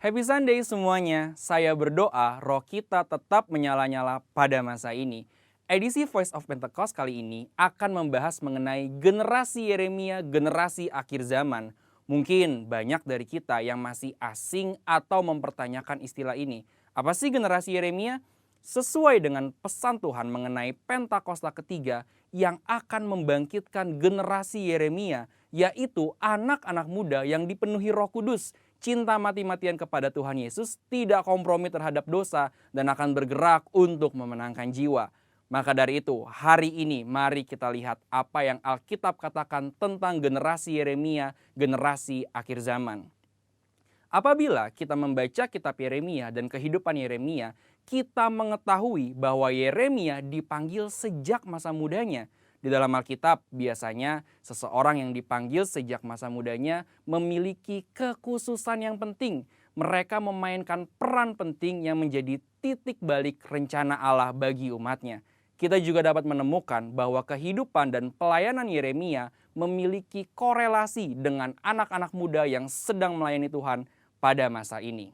Happy Sunday semuanya, saya berdoa roh kita tetap menyala-nyala pada masa ini. Edisi Voice of Pentecost kali ini akan membahas mengenai generasi Yeremia, generasi akhir zaman. Mungkin banyak dari kita yang masih asing atau mempertanyakan istilah ini. Apa sih generasi Yeremia? Sesuai dengan pesan Tuhan mengenai Pentakosta ketiga yang akan membangkitkan generasi Yeremia, yaitu anak-anak muda yang dipenuhi Roh Kudus, cinta mati-matian kepada Tuhan Yesus, tidak kompromi terhadap dosa, dan akan bergerak untuk memenangkan jiwa. Maka dari itu, hari ini mari kita lihat apa yang Alkitab katakan tentang generasi Yeremia, generasi akhir zaman. Apabila kita membaca kitab Yeremia dan kehidupan Yeremia, kita mengetahui bahwa Yeremia dipanggil sejak masa mudanya. Di dalam Alkitab, biasanya seseorang yang dipanggil sejak masa mudanya memiliki kekhususan yang penting. Mereka memainkan peran penting yang menjadi titik balik rencana Allah bagi umatnya. Kita juga dapat menemukan bahwa kehidupan dan pelayanan Yeremia memiliki korelasi dengan anak-anak muda yang sedang melayani Tuhan pada masa ini.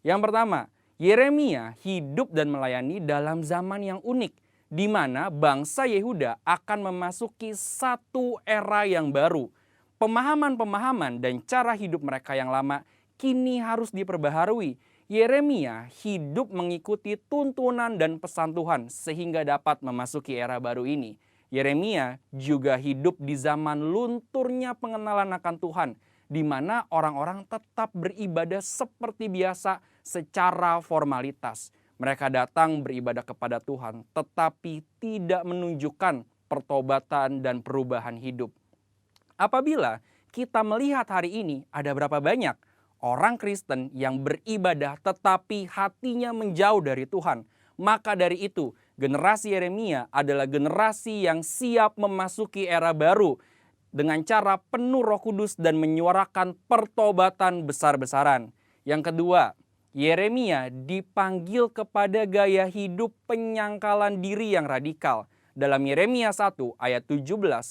Yang pertama, Yeremia hidup dan melayani dalam zaman yang unik, di mana bangsa Yehuda akan memasuki satu era yang baru. Pemahaman-pemahaman dan cara hidup mereka yang lama kini harus diperbaharui. Yeremia hidup mengikuti tuntunan dan pesan Tuhan sehingga dapat memasuki era baru ini. Yeremia juga hidup di zaman lunturnya pengenalan akan Tuhan, di mana orang-orang tetap beribadah seperti biasa secara formalitas. Mereka datang beribadah kepada Tuhan, tetapi tidak menunjukkan pertobatan dan perubahan hidup. Apabila kita melihat hari ini, ada berapa banyak orang Kristen yang beribadah tetapi hatinya menjauh dari Tuhan. Maka dari itu, generasi Yeremia adalah generasi yang siap memasuki era baru dengan cara penuh Roh Kudus dan menyuarakan pertobatan besar-besaran. Yang kedua, Yeremia dipanggil kepada gaya hidup penyangkalan diri yang radikal. Dalam Yeremia 1 ayat 17-18,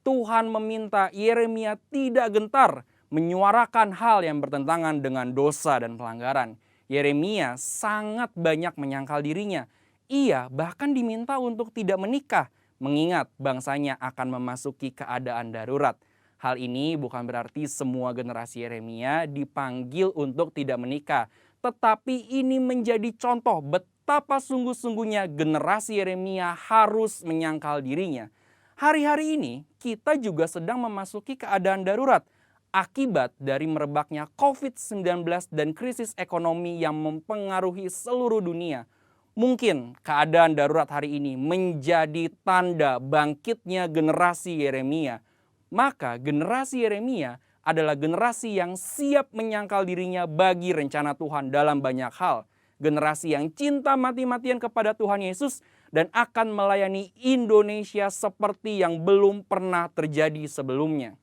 Tuhan meminta Yeremia tidak gentar menyuarakan hal yang bertentangan dengan dosa dan pelanggaran. Yeremia sangat banyak menyangkal dirinya. Ia bahkan diminta untuk tidak menikah, mengingat bangsanya akan memasuki keadaan darurat. Hal ini bukan berarti semua generasi Yeremia dipanggil untuk tidak menikah. Tetapi ini menjadi contoh betapa sungguh-sungguhnya generasi Yeremia harus menyangkal dirinya. Hari-hari ini kita juga sedang memasuki keadaan darurat akibat dari merebaknya COVID-19 dan krisis ekonomi yang mempengaruhi seluruh dunia. Mungkin keadaan darurat hari ini menjadi tanda bangkitnya generasi Yeremia. Maka generasi Yeremia adalah generasi yang siap menyangkal dirinya bagi rencana Tuhan dalam banyak hal. Generasi yang cinta mati-matian kepada Tuhan Yesus dan akan melayani Indonesia seperti yang belum pernah terjadi sebelumnya.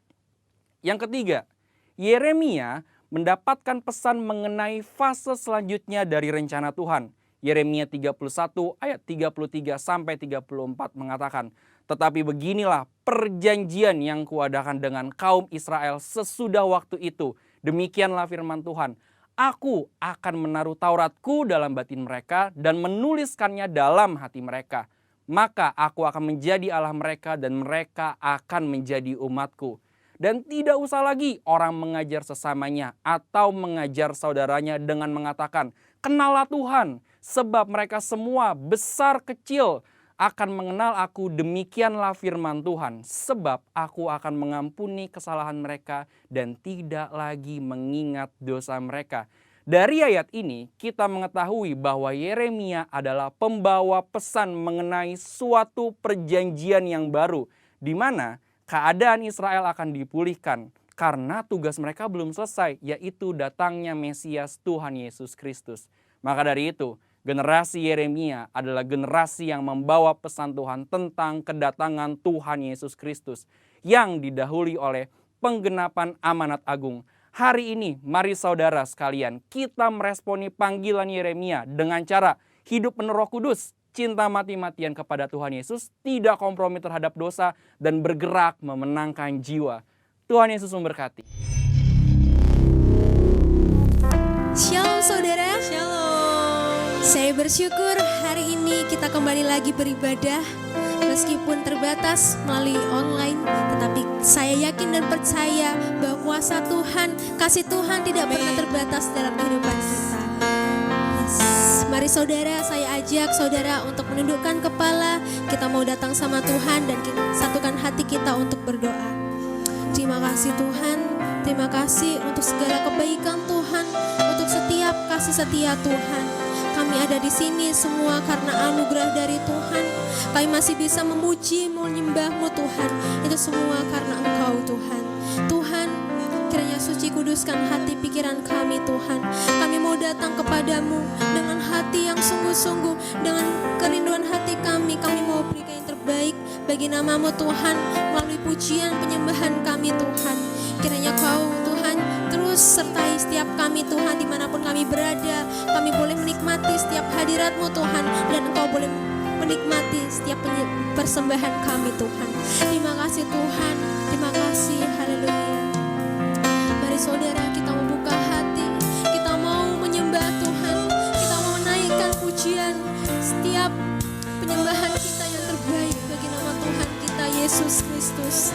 Yang ketiga, Yeremia mendapatkan pesan mengenai fase selanjutnya dari rencana Tuhan. Yeremia 31 ayat 33-34 mengatakan, "Tetapi beginilah perjanjian yang kuadakan dengan kaum Israel sesudah waktu itu. Demikianlah firman Tuhan. Aku akan menaruh Tauratku dalam batin mereka dan menuliskannya dalam hati mereka. Maka aku akan menjadi Allah mereka dan mereka akan menjadi umatku. Dan tidak usah lagi orang mengajar sesamanya atau mengajar saudaranya dengan mengatakan, 'Kenallah Tuhan,' sebab mereka semua besar kecil akan mengenal aku, demikianlah firman Tuhan. Sebab aku akan mengampuni kesalahan mereka dan tidak lagi mengingat dosa mereka." Dari ayat ini kita mengetahui bahwa Yeremia adalah pembawa pesan mengenai suatu perjanjian yang baru, di mana keadaan Israel akan dipulihkan karena tugas mereka belum selesai, yaitu datangnya Mesias Tuhan Yesus Kristus. Maka dari itu, generasi Yeremia adalah generasi yang membawa pesan Tuhan tentang kedatangan Tuhan Yesus Kristus yang didahului oleh penggenapan amanat agung. Hari ini, mari saudara sekalian, kita meresponi panggilan Yeremia dengan cara hidup penuh Roh Kudus, cinta mati-matian kepada Tuhan Yesus, tidak kompromi terhadap dosa, dan bergerak memenangkan jiwa. Tuhan Yesus memberkati. Saya bersyukur hari ini kita kembali lagi beribadah meskipun terbatas melalui online, tetapi saya yakin dan percaya bahwa kuasa Tuhan, kasih Tuhan tidak pernah terbatas dalam kehidupan kita. Yes. Mari saudara, saya ajak saudara untuk menundukkan kepala. Kita mau datang sama Tuhan dan satukan hati kita untuk berdoa. Terima kasih Tuhan, terima kasih untuk segala kebaikan Tuhan, untuk setiap kasih setia Tuhan. Kami ada di sini semua karena anugerah dari Tuhan. Kami masih bisa memuji, menyembah-Mu Tuhan. Itu semua karena Engkau Tuhan. Tuhan, kiranya suci kuduskan hati pikiran kami Tuhan. Kami mau datang kepadamu dengan hati yang sungguh-sungguh, dengan kerinduan hati kami. Kami mau berikan yang terbaik bagi nama-Mu Tuhan, melalui pujian penyembahan kami Tuhan. Kiranya Kau Tuhan terus sertai setiap kami Tuhan, dimanapun kami berada. Kami boleh menikmati setiap hadirat-Mu Tuhan, dan Engkau boleh menikmati setiap persembahan kami Tuhan. Terima kasih Tuhan, terima kasih, haleluya. Mari saudara, kita membuka hati, kita mau menyembah Tuhan, kita mau menaikkan pujian, setiap penyembahan kita yang terbaik bagi nama Tuhan kita Yesus Kristus.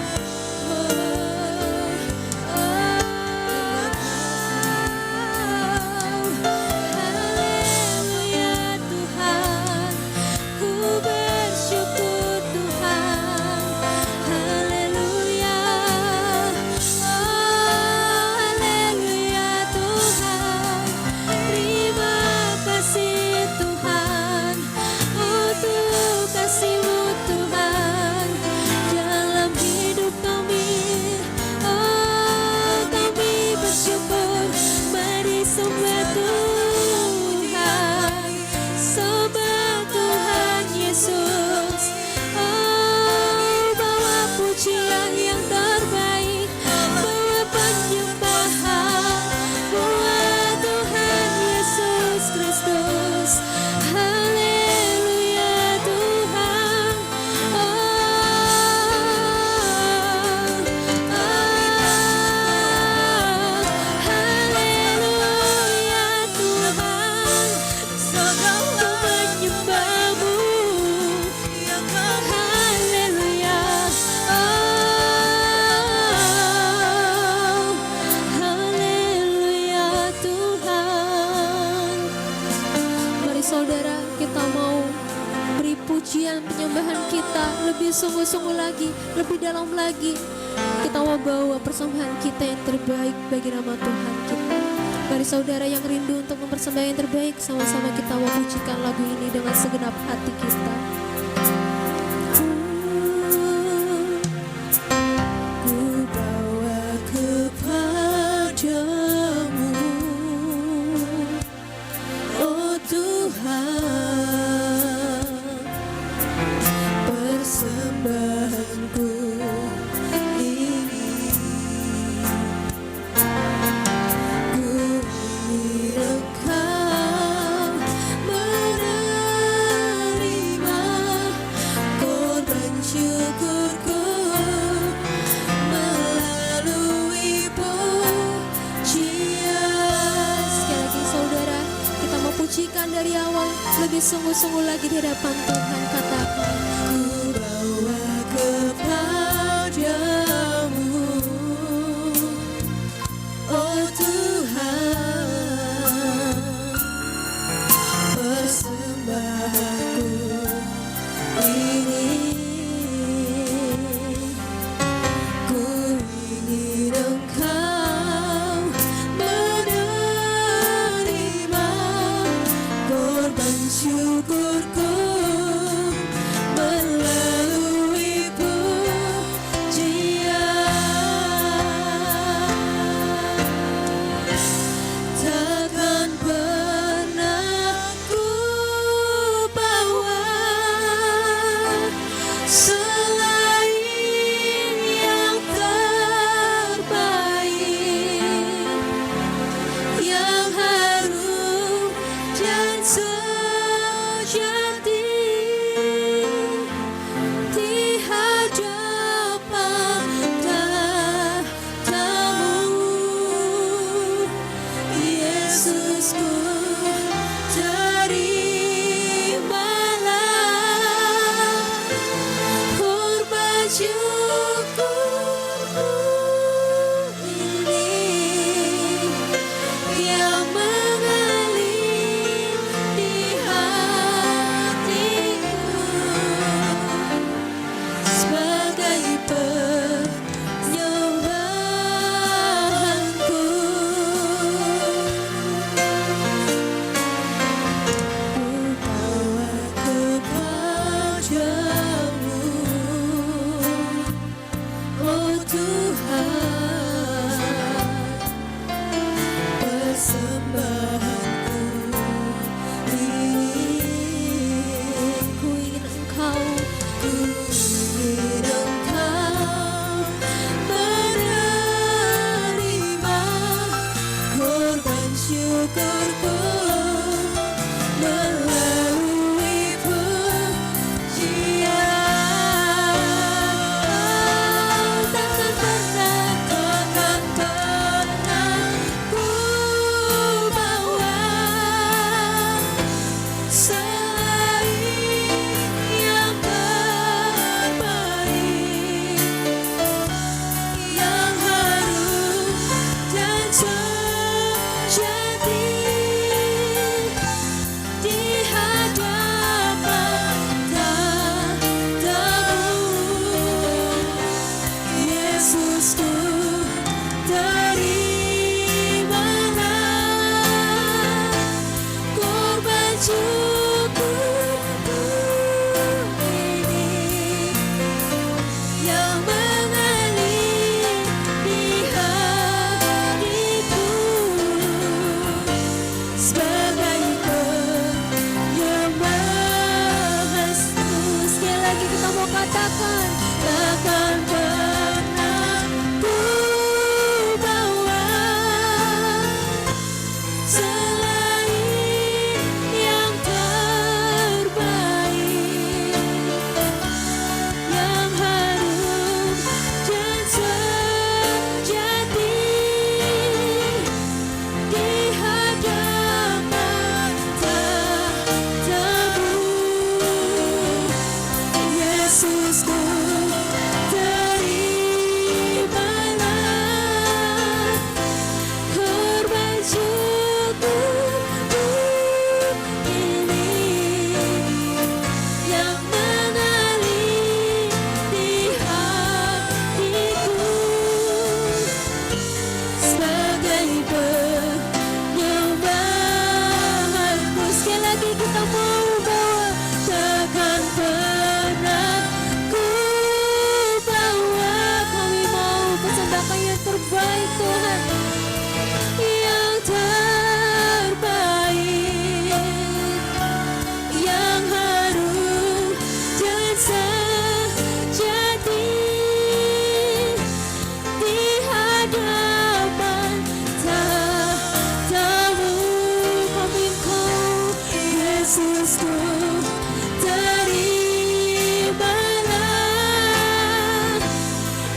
Sungguh-sungguh lagi, lebih dalam lagi. Kita mau bawa persembahan kita yang terbaik bagi nama Tuhan kita. Mari saudara yang rindu untuk mempersembahkan yang terbaik, sama-sama kita mau pujikan lagu ini dengan segenap hati kita. Sungguh-sungguh lagi di hadapan Tuhan, katakan ku bawa kepadamu, oh Tuhan, persembahanku ini, ku ingin Engkau menerima korban syukurku melalui pujian. Takkan pernah ku bawa mau katakan, takkan pernah ku bawa selain yang terbaik, yang harum dan sejati di hadapan tatamu. Yesusku, terimalah korban syukurku ini yang mengalir di hatiku sebagai penyembahanku. Sekali lagi kita mau bawa, takkan pernah ku bawa. Kami mau persembahkan yang terbaik Tuhan, yang terbaik, yang harum dan sejati di hadapan tatamu. Kami Engkau, Yesusku, terimalah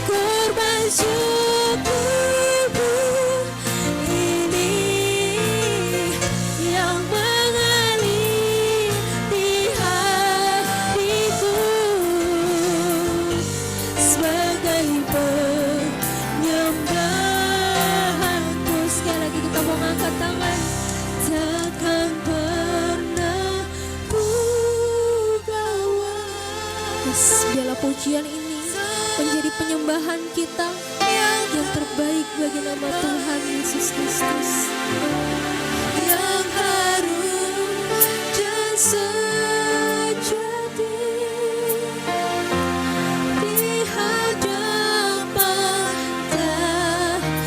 korban syukurku ini yang mengalir di hatiku sebagai penyembahanku. Sekali lagi kita mau angkat tangan, takkan pernah ku bawa. Yes, biarlah pujian ini menjadi penyembahan kita yang terbaik bagi nama Tuhan Yesus Kristus, yang harum dan sejati di hadapan tatamu.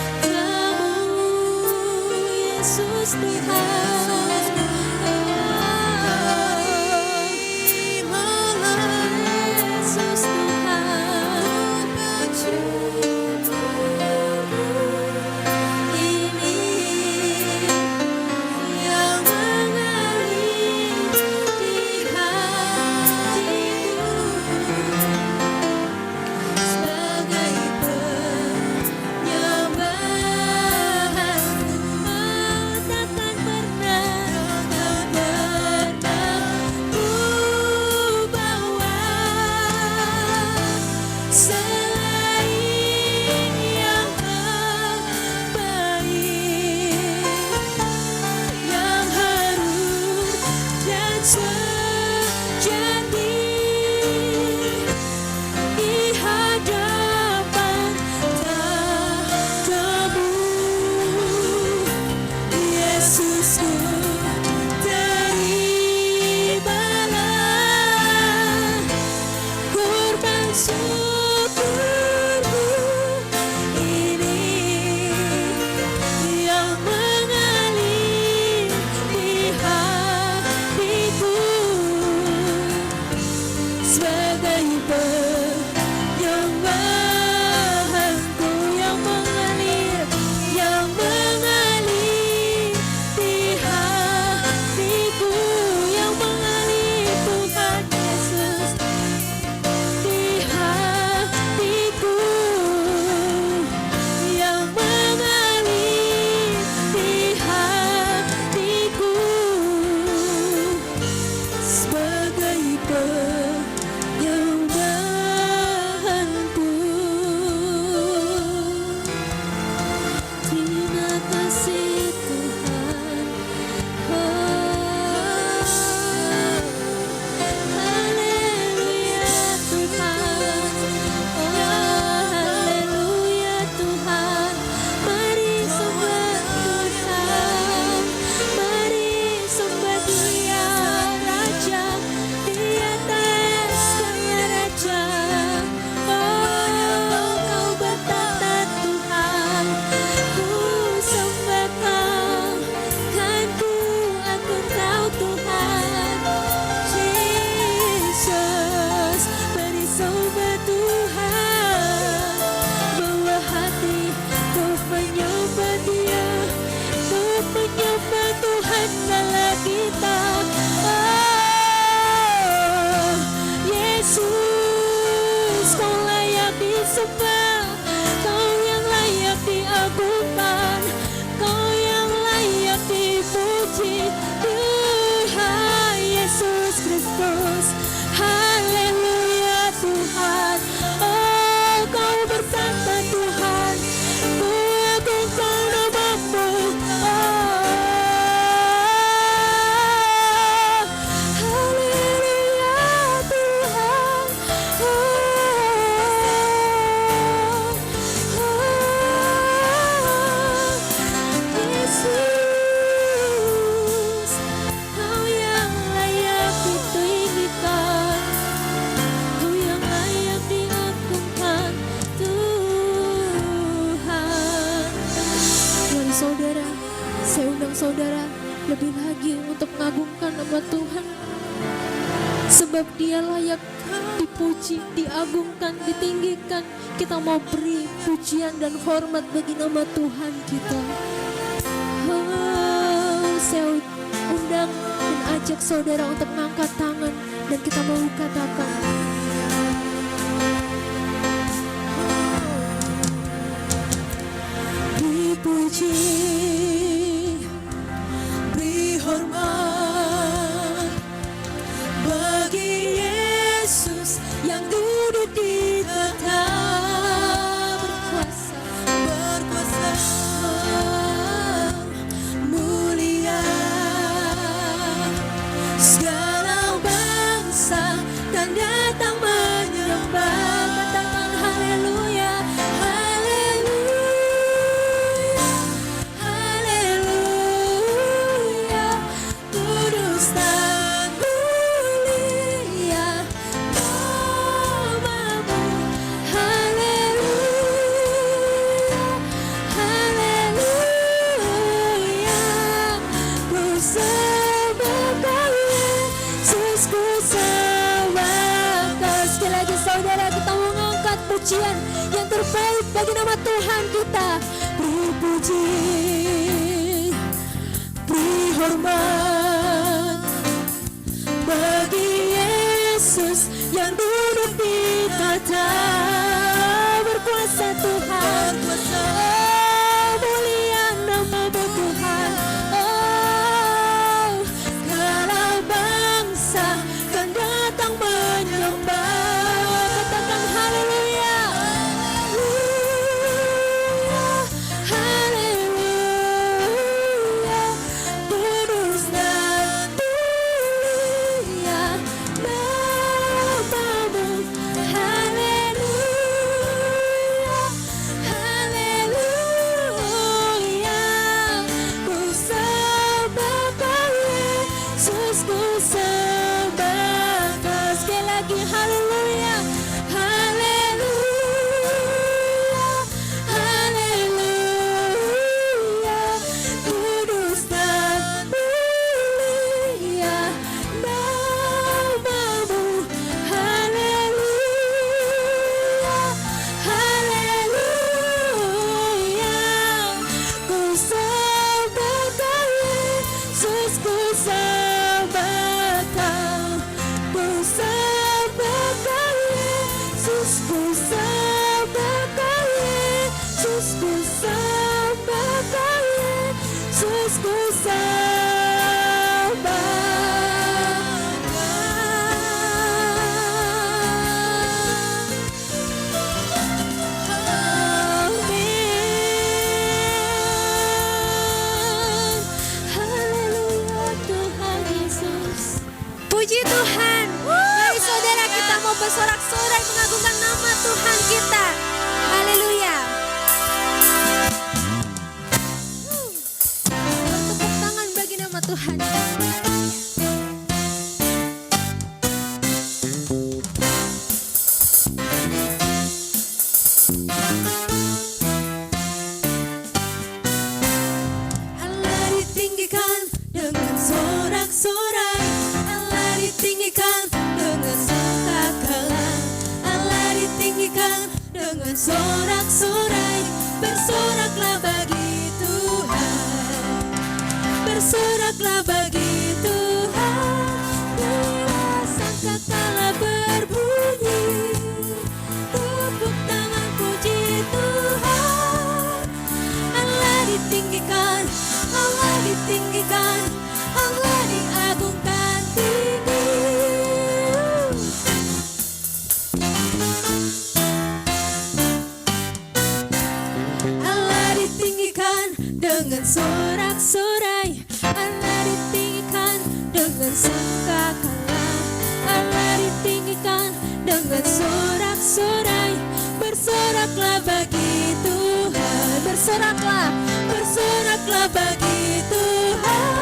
Yesus Tuhan, Yesus Tuhan, ini sebab Dia layak dipuji, diagungkan, ditinggikan. Kita mau beri pujian dan hormat bagi nama Tuhan kita. Saya undang dan ajak saudara untuk mengangkat tangan dan kita mau katakan, dipuji, beri hormat bagi Yesus yang duduk di tahta berkuasa, mulia. Segala bangsa dan datang menyembah, katakan haleluya, haleluya, haleluya. Kudus dan mulia namamu, haleluya, haleluya. Ku sembah Kau Yesus, ku sembah Kau. Sekali lagi saudara, kita mau mengangkat pujian yang terbaik bagi nama Tuhan kita. Beri puji, beri hormat bagi Yesus yang duduk di tahta berkuasa Tuhan. Oh, mulia namamu Tuhan. Oh, segala bangsa kan datang menyembah, katakan haleluya, haleluya. Kudus dan mulia namamu, haleluya, haleluya. Ku sembah Kau Yesus, ku sembah Kau. Sekali lagi haleluya, haleluya, haleluya. Kudus dan mulia namamu, haleluya, haleluya. Ku sembah Kau Yesus, ku sembah Kau. Ku sembah Kau Yesus, ku sembah Kau Yesus, ku sembah Kau Yesus, ku sembah Amin. Haleluya Tuhan Yesus. Puji Tuhan. Mari saudara, kita mau bersorak-sorai mengagungkan nama Tuhan kita. Haleluya. Tepuk tangan bagi nama Tuhan. Allah ditinggikan dengan sorak-sorai, Allah ditinggikan dengan sukacita, Allah ditinggikan dengan sorak-sorai. Bersoraklah bagi Tuhan, bersoraklah bagi Tuhan. Bila sangkakala berbunyi, tepuk tangan puji Tuhan. Allah ditinggikan, Allah ditinggikan, Allah diagungkan tinggi. Allah ditinggikan dengan sorak-sorai, Allah ditinggikan dengan sangkakala, Allah ditinggikan dengan sorak-sorai. Bersoraklah bagi Tuhan, bersoraklah, bersoraklah bagi Tuhan.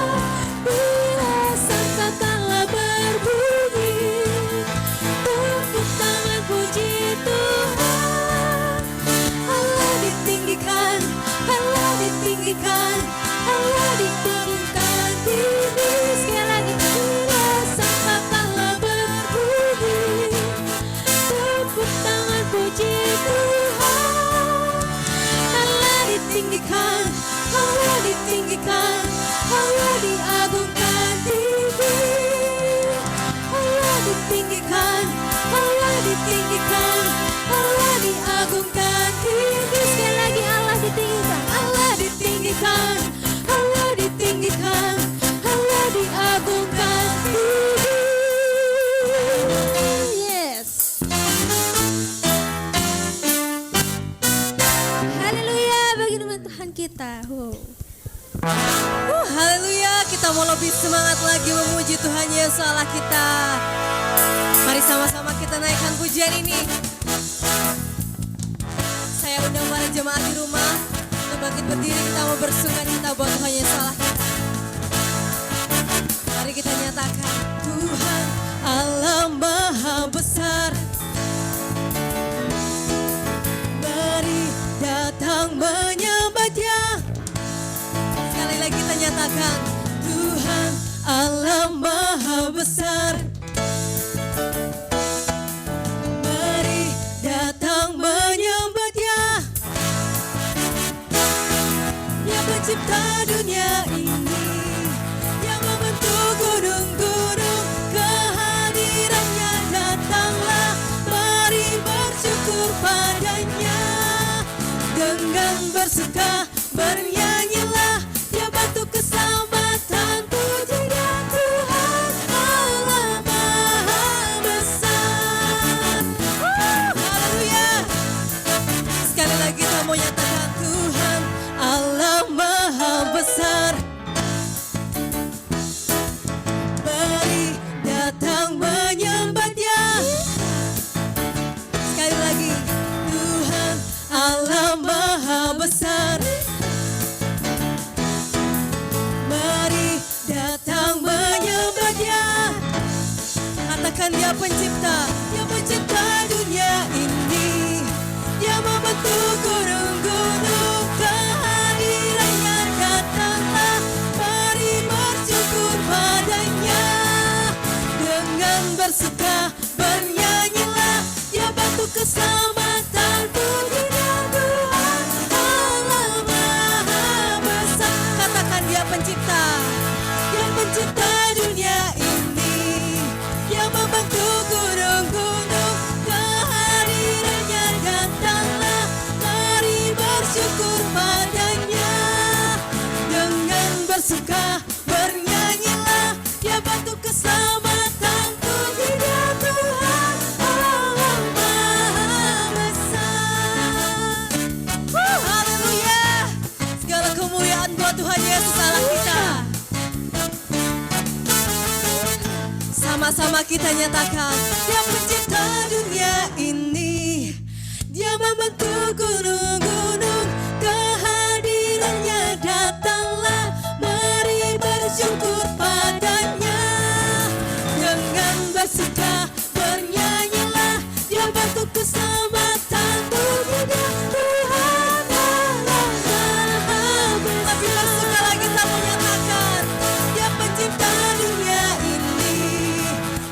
Bila sangkakala berbunyi, tepuk tangan puji Tuhan. Allah ditinggikan, Allah ditinggikan, Allah ditinggikan tinggi. Sekali lagi, bila sangkakala berbunyi, diagungkan tinggi. Sekali lagi Allah ditinggikan, Allah ditinggikan, Allah ditinggikan, Allah diagungkan tinggi. Yes. Haleluya bagi nama Tuhan kita. Haleluya, kita mau lebih semangat lagi memuji Tuhan Yesus Allah kita. Mari sama-sama kita naikkan pujian ini. Saya undang para jemaat di rumah untuk bangkit berdiri, kita mau bersukacita buat Tuhan Yesus Allah kita. Mari kita nyatakan, Tuhan Allah Maha Besar, mari datang menyembah Dia. Sekali lagi kita nyatakan, Tuhan Allah Maha Besar, mari datang menyembah Dia. Yang mencipta dunia ini, yang membentuk gunung-gunung, kehadirannya datanglah, mari bersyukur padanya. Dengan bersuka bernyanyilah, Dia bantu keselamatan, puji Dia Tuhan Allah Maha Besar. Haleluya. Sekali lagi kita mau nyatakan, Tuhan Allah Maha Besar, mari datang menyembah Dia. Sekali lagi, Tuhan Allah Maha Besar, mari datang menyembah Dia. Katakan, Dia pencipta, Dia pencipta dunia ini, Dia membentuk gunung-gunung, kehadirannya datanglah, mari bersyukur padanya. Dengan bersuka bernyanyilah, Dia bantu keselamatan, puji Dia Tuhan Allah Maha Besar. Katakan, Dia pencipta, Dia pencipta dunia ini, Dia membentuk gunung-gunung, kehadirannya datanglah, mari bersyukur padanya. Dengan bersuka bernyanyilah, Dia bantu keselamatan, puji Dia Tuhan Allah Maha Besar. Haleluya. Segala kemuliaan buat Tuhan Yesus Allah kita. Sama-sama kita nyatakan, Dia pencipta dunia ini, Dia membentuk gunung-gunung, kehadirannya datanglah, mari bersyukur padanya. Dengan bersuka bernyanyilah, Dia bantu keselamatan, puji Dia Tuhan Allah Maha Besar. Lebih bersuka lagi kita menyatakan, Dia pencipta dunia ini,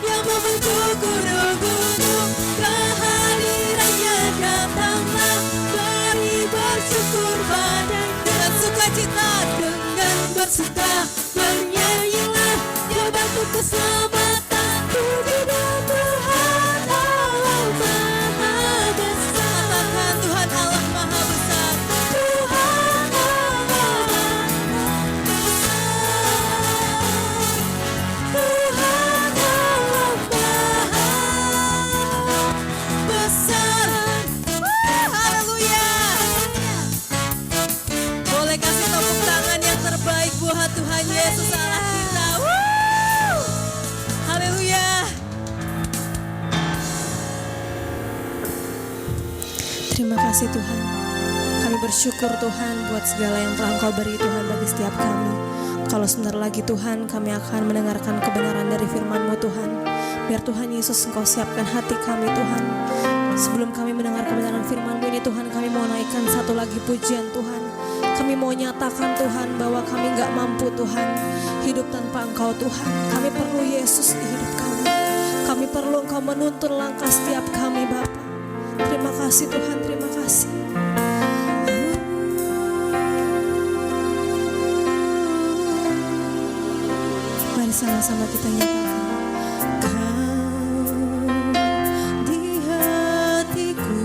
Dia membentuk gunung-gunung, kehadirannya datanglah, mari bersyukur padanya. Dengan sukacita, dengan bersuka bernyanyilah, Dia bantu keselamatan, puji Dia Tuhan Allah Maha Besar. Katakan, Tuhan Allah Maha Besar, Tuhan Allah Maha Besar, Tuhan Allah Maha Besar. Haleluya. Boleh kasih tepuk tangan yang terbaik buat Tuhan Yesus Allah kita. Haleluya. Terima kasih Tuhan. Kami bersyukur Tuhan buat segala yang telah Engkau beri Tuhan bagi setiap kami. Kalau sebentar lagi Tuhan kami akan mendengarkan kebenaran dari firman-Mu Tuhan. Biar Tuhan Yesus Engkau siapkan hati kami Tuhan. Sebelum kami mendengar kebenaran firman-Mu ini Tuhan, kami mau naikkan satu lagi pujian Tuhan. Kami mau nyatakan Tuhan bahwa kami gak mampu Tuhan hidup tanpa Engkau Tuhan. Kami perlu Yesus di hidup kami. Kami perlu Engkau menuntun langkah setiap kami Bapa. Terima kasih Tuhan, terima kasih. Mari sama-sama kita nyatakan. Kau di hatiku,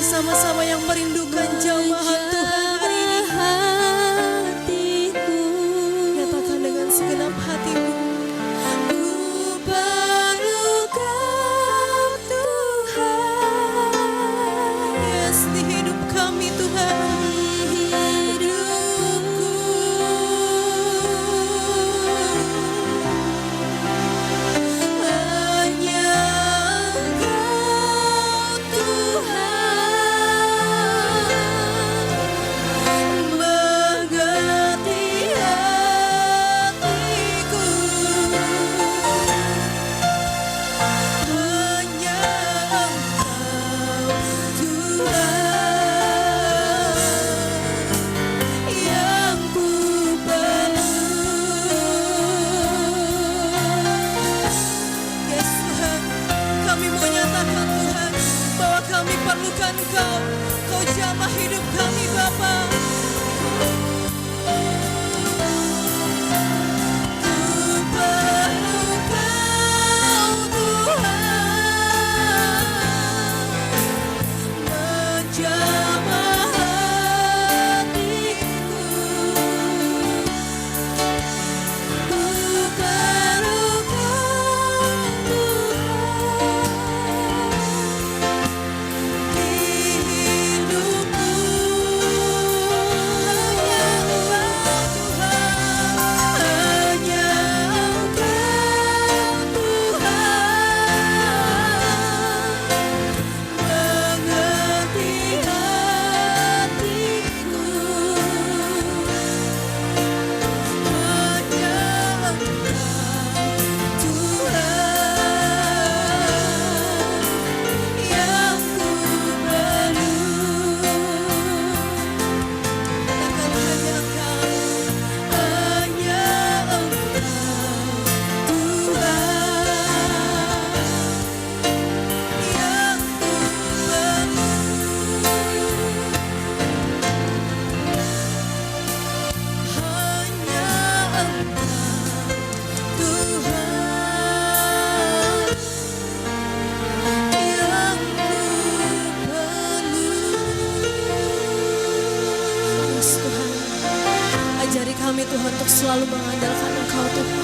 sama-sama yang merindukan jamahan Tuhan hari ini. hatiku. Nyatakan dengan segenap hatimu. Ku perlu Kau Tuhan. Yes, di hidup kami Tuhan. Perlukan Kau, Kau jamah hidup kami Bapa. Ku perlu Kau Tuhan, menjamah hatiku. Ku perlu Kau kami Tuhan untuk selalu mengandalkan Engkau Tuhan.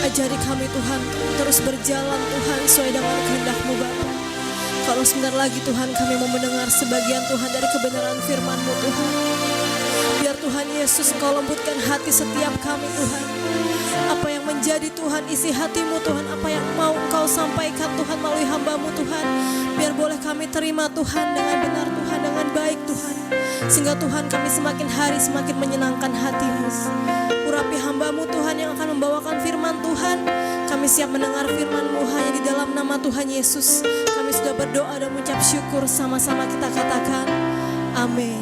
Ajari kami Tuhan terus berjalan Tuhan sesuai dengan kehendak-Mu Bapa. Kalau sebentar lagi Tuhan kami mau mendengar sebagian Tuhan dari kebenaran firman-Mu Tuhan. Biar Tuhan Yesus Engkau lembutkan hati setiap kami Tuhan. Apa yang menjadi Tuhan isi hati-Mu Tuhan, apa yang mau Engkau sampaikan Tuhan melalui hamba-Mu Tuhan. Biar boleh kami terima Tuhan dengan benar Tuhan, dengan baik Tuhan. Sehingga Tuhan kami semakin hari semakin menyenangkan hati-Mu. Urapi hamba-Mu Tuhan yang akan membawakan firman Tuhan. Kami siap mendengar firman-Mu hanya di dalam nama Tuhan Yesus. Kami sudah berdoa dan mengucap syukur, sama-sama kita katakan amin.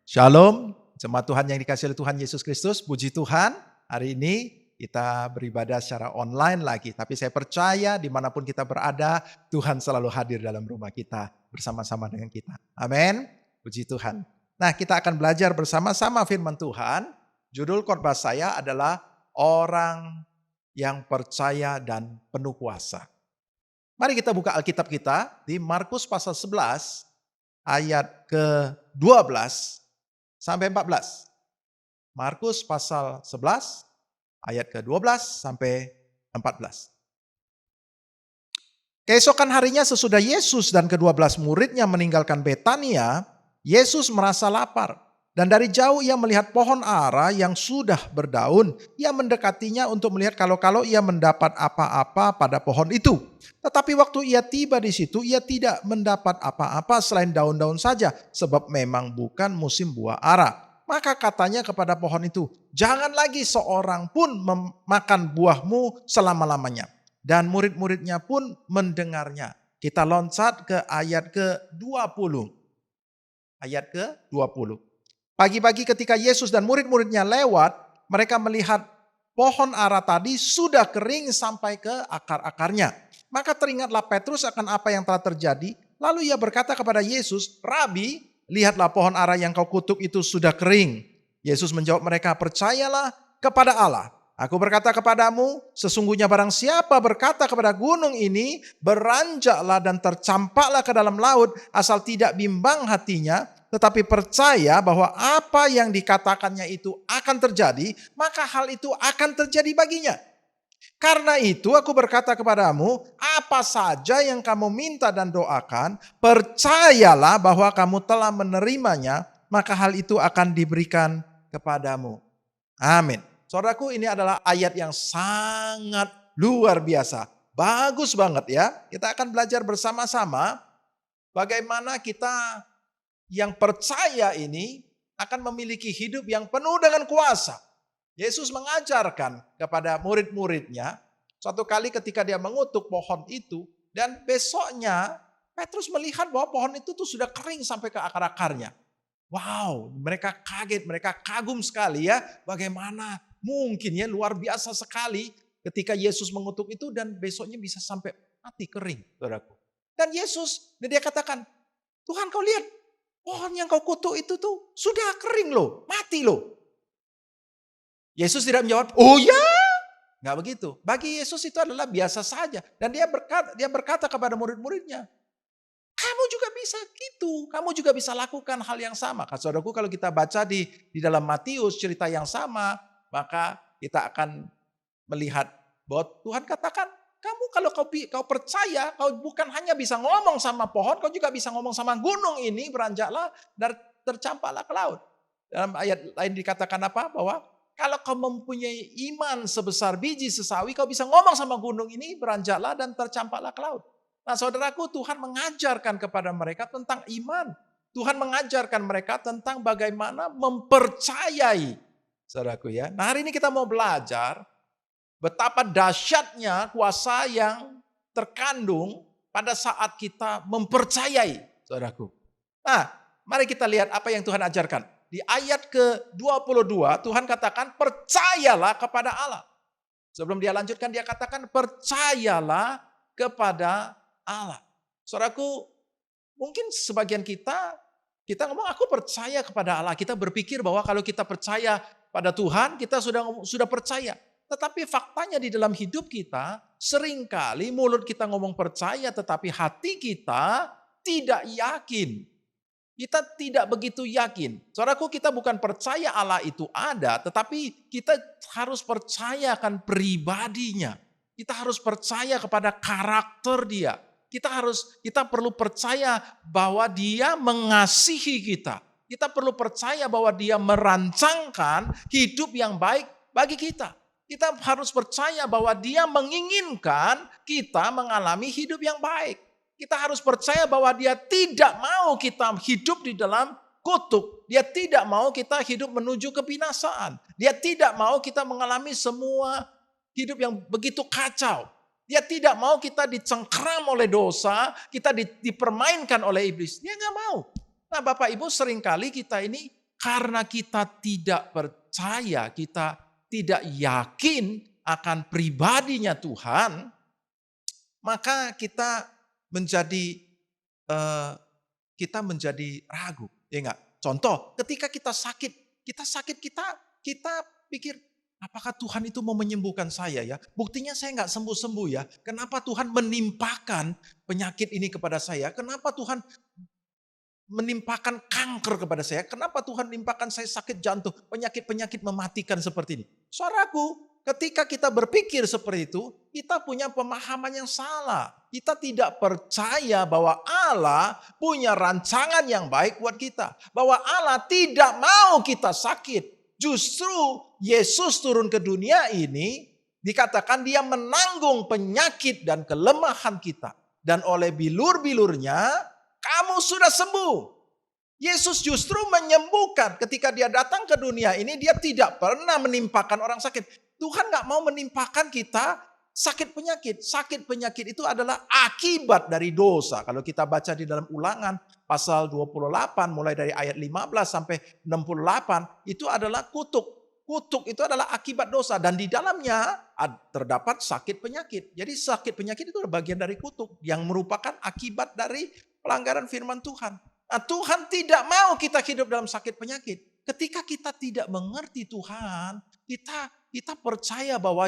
Shalom, jemaat Tuhan yang dikasihi oleh Tuhan Yesus Kristus. Puji Tuhan, hari ini kita beribadah secara online lagi. Tapi saya percaya dimanapun kita berada, Tuhan selalu hadir dalam rumah kita bersama-sama dengan kita. Amin, puji Tuhan. Nah, kita akan belajar bersama-sama firman Tuhan. Judul khotbah saya adalah Orang yang Percaya dan Penuh Kuasa. Mari kita buka Alkitab kita di Markus pasal 11 ayat ke-12 sampai 14. Markus pasal 11 ayat ke-12 sampai 14. Keesokan harinya sesudah Yesus dan ke-12 muridnya meninggalkan Betania, Yesus merasa lapar. Dan dari jauh ia melihat pohon ara yang sudah berdaun. Ia mendekatinya untuk melihat kalau-kalau ia mendapat apa-apa pada pohon itu. Tetapi waktu ia tiba di situ, ia tidak mendapat apa-apa selain daun-daun saja. Sebab memang bukan musim buah ara. Maka katanya kepada pohon itu, jangan lagi seorang pun memakan buahmu selama-lamanya. Dan murid-muridnya pun mendengarnya. Kita loncat ke ayat ke-20. Ayat ke-20. Pagi-pagi ketika Yesus dan murid-muridnya lewat, mereka melihat pohon ara tadi sudah kering sampai ke akar-akarnya. Maka teringatlah Petrus akan apa yang telah terjadi. Lalu ia berkata kepada Yesus, Rabi, lihatlah pohon ara yang kau kutuk itu sudah kering. Yesus menjawab mereka, percayalah kepada Allah. Aku berkata kepadamu, sesungguhnya barang siapa berkata kepada gunung ini, beranjaklah dan tercampaklah ke dalam laut, asal tidak bimbang hatinya, tetapi percaya bahwa apa yang dikatakannya itu akan terjadi, maka hal itu akan terjadi baginya. Karena itu aku berkata kepadamu, apa saja yang kamu minta dan doakan, percayalah bahwa kamu telah menerimanya, maka hal itu akan diberikan kepadamu. Amin. Saudaraku, ini adalah ayat yang sangat luar biasa. Bagus banget ya. Kita akan belajar bersama-sama bagaimana kita yang percaya ini akan memiliki hidup yang penuh dengan kuasa. Yesus mengajarkan kepada murid-muridnya suatu kali ketika dia mengutuk pohon itu, dan besoknya Petrus melihat bahwa pohon itu tuh sudah kering sampai ke akar-akarnya. Wow, mereka kaget, mereka kagum sekali ya, bagaimana mungkin ya, luar biasa sekali ketika Yesus mengutuk itu dan besoknya bisa sampai mati kering, saudaraku. Dan Yesus, dia katakan, Tuhan kau lihat, pohon yang kau kutuk itu tuh sudah kering loh, mati loh. Yesus tidak menjawab, oh ya, nggak begitu. Bagi Yesus itu adalah biasa saja. Dan dia berkata kepada murid-muridnya, kamu juga bisa gitu, kamu juga bisa lakukan hal yang sama. Saudaraku, kalau kita baca di dalam Matius cerita yang sama, maka kita akan melihat bahwa Tuhan katakan, kamu kalau kau percaya, kau bukan hanya bisa ngomong sama pohon, kau juga bisa ngomong sama gunung ini, beranjaklah dan tercampaklah ke laut. Dalam ayat lain dikatakan apa? Bahwa kalau kau mempunyai iman sebesar biji sesawi, kau bisa ngomong sama gunung ini, beranjaklah dan tercampaklah ke laut. Nah saudaraku, Tuhan mengajarkan kepada mereka tentang iman. Tuhan mengajarkan mereka tentang bagaimana mempercayai. Saudaraku ya. Nah hari ini kita mau belajar betapa dahsyatnya kuasa yang terkandung pada saat kita mempercayai. Saudaraku. Nah mari kita lihat apa yang Tuhan ajarkan. Di ayat ke-22 Tuhan katakan percayalah kepada Allah. Sebelum dia lanjutkan dia katakan percayalah kepada Allah. Saudaraku, mungkin sebagian kita ngomong aku percaya kepada Allah. Kita berpikir bahwa kalau kita percaya pada Tuhan kita sudah percaya. Tetapi faktanya di dalam hidup kita seringkali mulut kita ngomong percaya tetapi hati kita tidak yakin. Kita tidak begitu yakin. Saudaraku, kita bukan percaya Allah itu ada, tetapi kita harus percayakan pribadinya. Kita harus percaya kepada karakter dia. Kita perlu percaya bahwa dia mengasihi kita. Kita perlu percaya bahwa dia merancangkan hidup yang baik bagi kita. Kita harus percaya bahwa dia menginginkan kita mengalami hidup yang baik. Kita harus percaya bahwa dia tidak mau kita hidup di dalam kutuk. Dia tidak mau kita hidup menuju kebinasaan. Dia tidak mau kita mengalami semua hidup yang begitu kacau. Dia tidak mau kita dicengkram oleh dosa, kita dipermainkan oleh iblis. Dia nggak mau. Nah Bapak Ibu, seringkali kita ini karena kita tidak percaya, kita tidak yakin akan pribadinya Tuhan, maka kita menjadi ragu, ya enggak? Contoh, ketika kita sakit kita pikir, apakah Tuhan itu mau menyembuhkan saya ya? Buktinya saya enggak sembuh-sembuh ya. Kenapa Tuhan menimpakan penyakit ini kepada saya? Kenapa Tuhan menimpakan kanker kepada saya? Kenapa Tuhan menimpakan saya sakit jantung? Penyakit-penyakit mematikan seperti ini. Saudaraku, ketika kita berpikir seperti itu, kita punya pemahaman yang salah. Kita tidak percaya bahwa Allah punya rancangan yang baik buat kita. Bahwa Allah tidak mau kita sakit. Justru Yesus turun ke dunia ini, dikatakan dia menanggung penyakit dan kelemahan kita. Dan oleh bilur-bilurnya, kamu sudah sembuh. Yesus justru menyembuhkan. Ketika dia datang ke dunia ini, dia tidak pernah menimpakan orang sakit. Tuhan gak mau menimpakan kita sakit penyakit. Sakit penyakit itu adalah akibat dari dosa. Kalau kita baca di dalam Ulangan pasal 28 mulai dari ayat 15 sampai 68 itu adalah kutuk. Kutuk itu adalah akibat dosa dan di dalamnya terdapat sakit penyakit. Jadi sakit penyakit itu adalah bagian dari kutuk yang merupakan akibat dari pelanggaran firman Tuhan. Nah, Tuhan tidak mau kita hidup dalam sakit penyakit. ketika kita tidak mengerti Tuhan, kita percaya bahwa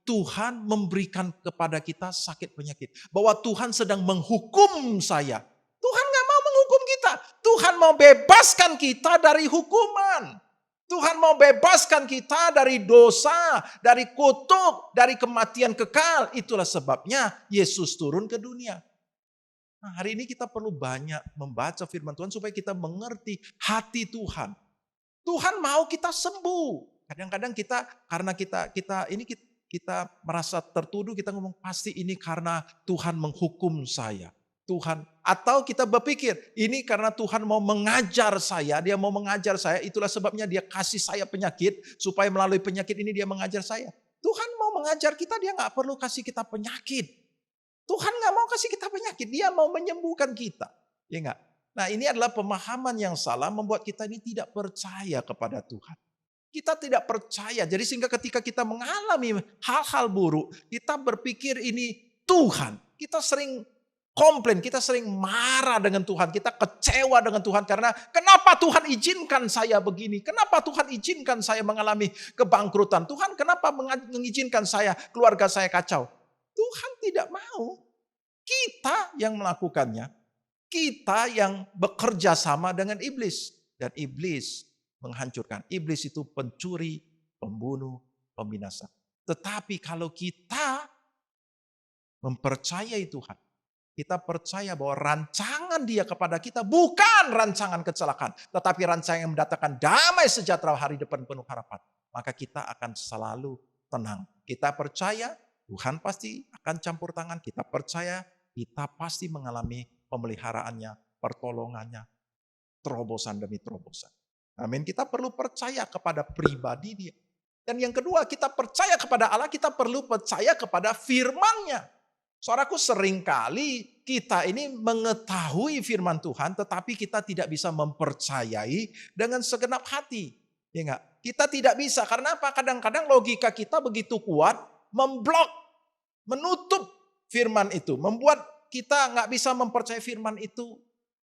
Tuhan memberikan kepada kita sakit penyakit. Bahwa Tuhan sedang menghukum saya. Tuhan gak mau menghukum kita. Tuhan mau bebaskan kita dari hukuman. Tuhan mau bebaskan kita dari dosa, dari kutuk, dari kematian kekal. Itulah sebabnya Yesus turun ke dunia. Nah, hari ini kita perlu banyak membaca firman Tuhan supaya kita mengerti hati Tuhan. Tuhan mau kita sembuh. Kadang-kadang karena kita merasa tertuduh, kita ngomong pasti ini karena Tuhan menghukum saya. Tuhan, atau kita berpikir ini karena Tuhan mau mengajar saya, dia mau mengajar saya, itulah sebabnya dia kasih saya penyakit, supaya melalui penyakit ini dia mengajar saya. Tuhan mau mengajar kita, dia gak perlu kasih kita penyakit. Tuhan gak mau kasih kita penyakit, dia mau menyembuhkan kita. Ya enggak? Nah, ini adalah pemahaman yang salah membuat kita ini tidak percaya kepada Tuhan. Kita tidak percaya, jadi sehingga ketika kita mengalami hal-hal buruk, kita berpikir ini Tuhan. Kita sering komplain, kita sering marah dengan Tuhan, kita kecewa dengan Tuhan karena kenapa Tuhan izinkan saya begini? Kenapa Tuhan izinkan saya mengalami kebangkrutan? Tuhan kenapa mengizinkan keluarga saya kacau? Tuhan tidak mau. Kita yang melakukannya. Kita yang bekerja sama dengan iblis. Dan iblis menghancurkan. Iblis itu pencuri, pembunuh, pembinasa. Tetapi kalau kita mempercayai Tuhan, kita percaya bahwa rancangan dia kepada kita bukan rancangan kecelakaan. Tetapi rancangan yang mendatangkan damai sejahtera hari depan penuh harapan. Maka kita akan selalu tenang. Kita percaya Tuhan pasti akan campur tangan. Kita percaya kita pasti mengalami pemeliharaannya, pertolongannya. Terobosan demi terobosan. Amin. Kita perlu percaya kepada pribadi dia. Dan yang kedua, kita percaya kepada Allah, kita perlu percaya kepada firman-Nya. Saudaraku, seringkali kita ini mengetahui firman Tuhan tetapi kita tidak bisa mempercayai dengan segenap hati. Ya enggak? Kita tidak bisa, karena apa? Kadang-kadang logika kita begitu kuat memblok, menutup firman itu. Membuat kita nggak bisa mempercayai firman itu.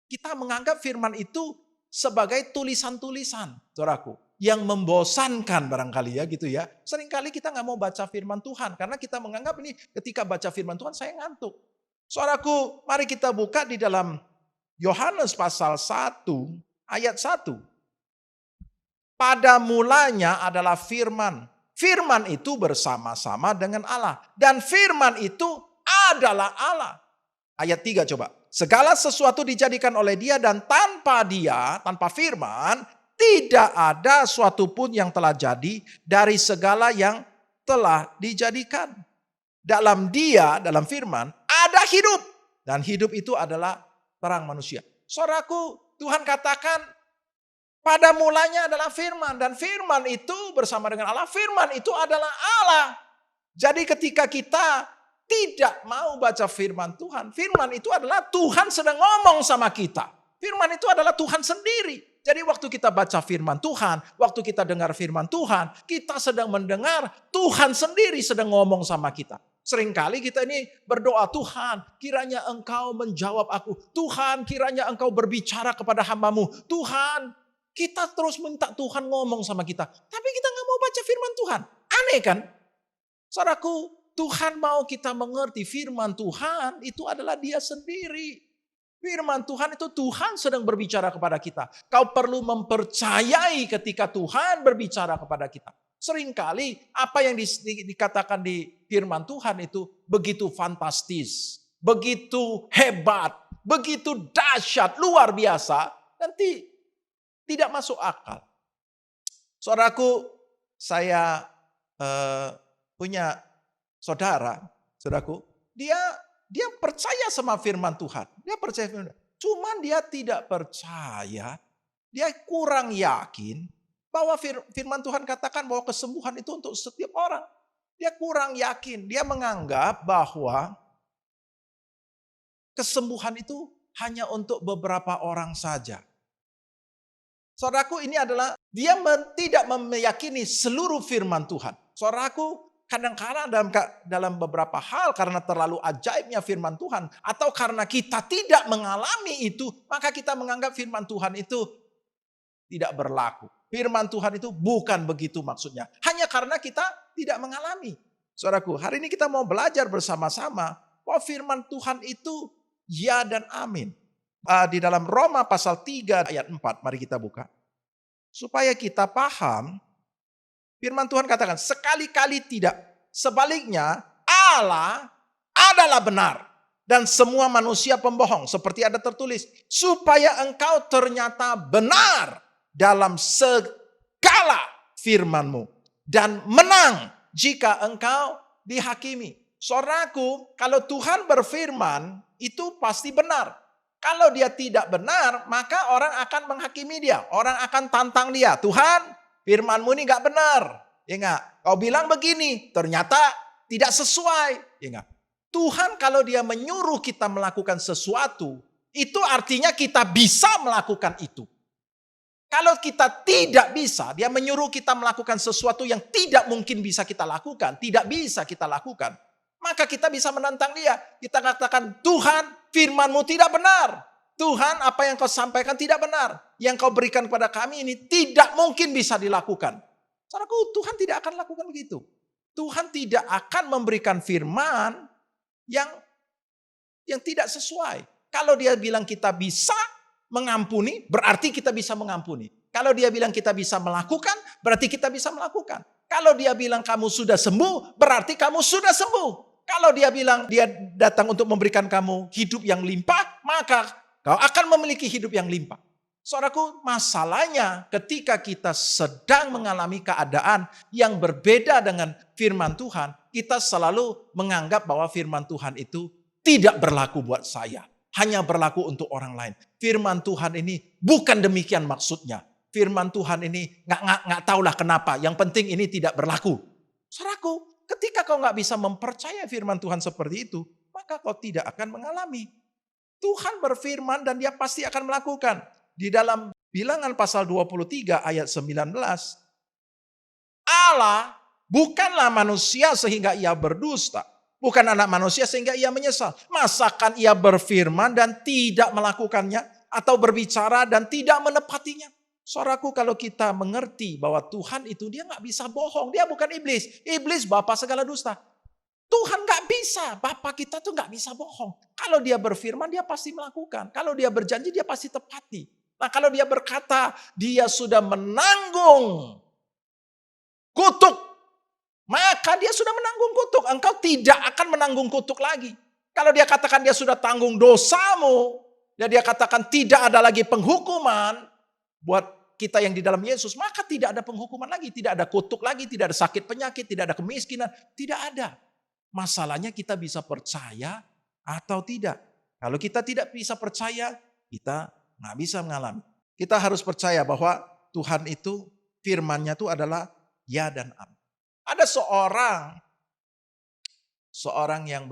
Kita menganggap firman itu sebagai tulisan-tulisan, saudaraku. Yang membosankan barangkali ya gitu ya. Seringkali kita nggak mau baca firman Tuhan. Karena kita menganggap ini ketika baca firman Tuhan saya ngantuk. Saudaraku, mari kita buka di dalam Yohanes pasal 1 ayat 1. Pada mulanya adalah firman. Firman itu bersama-sama dengan Allah. Dan firman itu adalah Allah. Ayat 3 coba. Segala sesuatu dijadikan oleh dia dan tanpa dia, tanpa firman, tidak ada suatu pun yang telah jadi dari segala yang telah dijadikan. Dalam dia, dalam firman, ada hidup. Dan hidup itu adalah terang manusia. Saudaraku, Tuhan katakan pada mulanya adalah firman. Dan firman itu bersama dengan Allah. Firman itu adalah Allah. Jadi ketika kita tidak mau baca firman Tuhan. Firman itu adalah Tuhan sedang ngomong sama kita. Firman itu adalah Tuhan sendiri. Jadi waktu kita baca firman Tuhan, waktu kita dengar firman Tuhan, kita sedang mendengar Tuhan sendiri sedang ngomong sama kita. Seringkali kita ini berdoa, Tuhan kiranya engkau menjawab aku. Tuhan kiranya engkau berbicara kepada hamba-Mu. Tuhan, kita terus minta Tuhan ngomong sama kita. Tapi kita gak mau baca firman Tuhan. Aneh kan? Saudaraku, Tuhan mau kita mengerti firman Tuhan itu adalah dia sendiri. Firman Tuhan itu Tuhan sedang berbicara kepada kita. Kau perlu mempercayai ketika Tuhan berbicara kepada kita. Seringkali apa yang dikatakan di firman Tuhan itu begitu fantastis, begitu hebat, begitu dahsyat, luar biasa. Nanti tidak masuk akal. Saudaraku, saya punya saudaraku, dia percaya sama firman Tuhan. Dia percaya firman Tuhan. Cuman dia tidak percaya, dia kurang yakin bahwa firman Tuhan katakan bahwa kesembuhan itu untuk setiap orang. Dia kurang yakin, dia menganggap bahwa kesembuhan itu hanya untuk beberapa orang saja. Saudaraku, ini adalah dia tidak meyakini seluruh firman Tuhan. Saudaraku, kadang-kadang dalam beberapa hal karena terlalu ajaibnya firman Tuhan. Atau karena kita tidak mengalami itu. Maka kita menganggap firman Tuhan itu tidak berlaku. firman Tuhan itu bukan begitu maksudnya. Hanya karena kita tidak mengalami. Saudaraku, hari ini kita mau belajar bersama-sama bahwa firman Tuhan itu ya dan amin. Di dalam Roma pasal 3 ayat 4, mari kita buka. Supaya kita paham, firman Tuhan katakan sekali-kali tidak. Sebaliknya Allah adalah benar. Dan semua manusia pembohong. Seperti ada tertulis. Supaya engkau ternyata benar dalam segala firman-Mu. Dan menang jika engkau dihakimi. Saudaraku, kalau Tuhan berfirman itu pasti benar. Kalau dia tidak benar, maka orang akan menghakimi dia. Orang akan tantang dia. Tuhan, firman-Mu ini gak benar. Ya enggak? Kau bilang begini, ternyata tidak sesuai. Ya enggak? Tuhan kalau dia menyuruh kita melakukan sesuatu, itu artinya kita bisa melakukan itu. Kalau kita tidak bisa, dia menyuruh kita melakukan sesuatu yang tidak mungkin bisa kita lakukan, tidak bisa kita lakukan, maka kita bisa menantang dia. Kita katakan, Tuhan, firman-Mu tidak benar. Tuhan, apa yang kau sampaikan tidak benar. Yang kau berikan kepada kami ini tidak mungkin bisa dilakukan. Saudaraku, Tuhan tidak akan lakukan begitu. Tuhan tidak akan memberikan firman yang tidak sesuai. Kalau dia bilang kita bisa mengampuni, berarti kita bisa mengampuni. Kalau dia bilang kita bisa melakukan, berarti kita bisa melakukan. Kalau dia bilang kamu sudah sembuh, berarti kamu sudah sembuh. Kalau dia bilang dia datang untuk memberikan kamu hidup yang limpah, maka kau akan memiliki hidup yang limpah. Saudaraku, masalahnya ketika kita sedang mengalami keadaan yang berbeda dengan firman Tuhan, kita selalu menganggap bahwa firman Tuhan itu tidak berlaku buat saya. Hanya berlaku untuk orang lain. Firman Tuhan ini bukan demikian maksudnya. Firman Tuhan ini nggak tahulah kenapa. Yang penting ini tidak berlaku. Saudaraku, ketika kau nggak bisa mempercaya firman Tuhan seperti itu, maka kau tidak akan mengalami. Tuhan berfirman dan dia pasti akan melakukan. Di dalam Bilangan pasal 23 ayat 19, Allah bukanlah manusia sehingga ia berdusta. Bukan anak manusia sehingga ia menyesal. Masakan ia berfirman dan tidak melakukannya, atau berbicara dan tidak menepatinya. Saudaraku, kalau kita mengerti bahwa Tuhan itu dia nggak bisa bohong. Dia bukan iblis. Iblis bapa segala dusta. Tuhan nggak bisa. Bapa kita tuh nggak bisa bohong. Kalau dia berfirman dia pasti melakukan. Kalau dia berjanji dia pasti tepati. Nah, kalau dia berkata dia sudah menanggung kutuk, maka dia sudah menanggung kutuk. Engkau tidak akan menanggung kutuk lagi. Kalau dia katakan dia sudah tanggung dosamu, dan dia katakan tidak ada lagi penghukuman buat kita yang di dalam Yesus, maka tidak ada penghukuman lagi, tidak ada kutuk lagi, tidak ada sakit penyakit, tidak ada kemiskinan, tidak ada. Masalahnya kita bisa percaya atau tidak. Kalau kita tidak bisa percaya, kita nggak bisa mengalami. Kita harus percaya bahwa Tuhan itu firman-Nya itu adalah ya dan amin. Ada seorang yang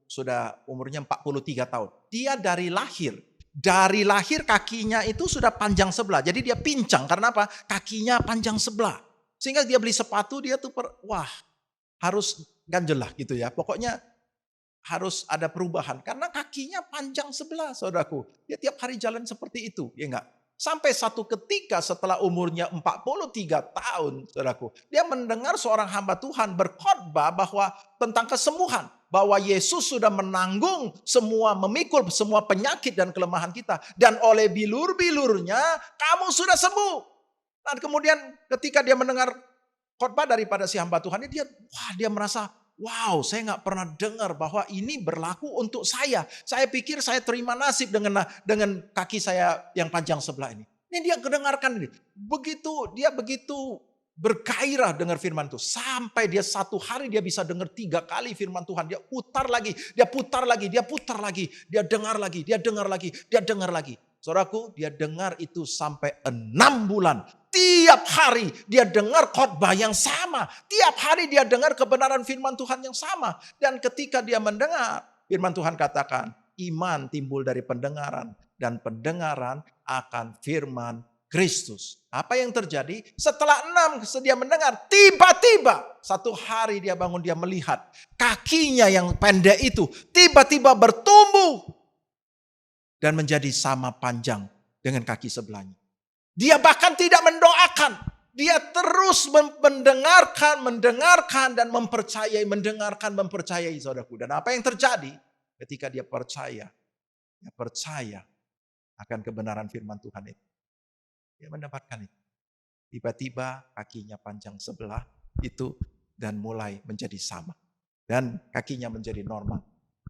sudah umurnya 43 tahun. Dia dari lahir kakinya itu sudah panjang sebelah. Jadi dia pincang karena apa? Kakinya panjang sebelah. Sehingga dia beli sepatu dia tuh harus ganjel lah gitu ya. Pokoknya harus ada perubahan karena kakinya panjang sebelah, saudaraku. Dia tiap hari jalan seperti itu, ya enggak? Sampai satu ketika setelah umurnya 43 tahun, saudaraku, dia mendengar seorang hamba Tuhan berkhotbah bahwa tentang kesembuhan, bahwa Yesus sudah menanggung memikul semua penyakit dan kelemahan kita, dan oleh bilur-bilurnya kamu sudah sembuh. Dan kemudian ketika dia mendengar khotbah daripada si hamba Tuhan ini, dia merasa, wow, saya nggak pernah dengar bahwa ini berlaku untuk saya. Saya pikir saya terima nasib dengan kaki saya yang panjang sebelah ini. Ini dia kedengarkan ini. Dia begitu bergairah dengar firman Tuhan. Sampai dia satu hari dia bisa dengar 3 kali firman Tuhan. Dia putar lagi, dia putar lagi, dia putar lagi. Dia dengar lagi, dia dengar lagi, dia dengar lagi. Saudaraku, dia dengar itu sampai 6 bulan. Tiap hari dia dengar khotbah yang sama. Tiap hari dia dengar kebenaran firman Tuhan yang sama. Dan ketika dia mendengar, firman Tuhan katakan, iman timbul dari pendengaran. Dan pendengaran akan firman Kristus. Apa yang terjadi? Setelah 6 dia mendengar, tiba-tiba satu hari dia bangun, dia melihat kakinya yang pendek itu tiba-tiba bertumbuh. Dan menjadi sama panjang dengan kaki sebelahnya. Dia bahkan tidak mendoakan. Dia terus mendengarkan dan mempercayai, mempercayai saudaraku. Dan apa yang terjadi ketika dia percaya akan kebenaran firman Tuhan itu. Dia mendapatkan itu. Tiba-tiba kakinya panjang sebelah itu dan mulai menjadi sama. Dan kakinya menjadi normal.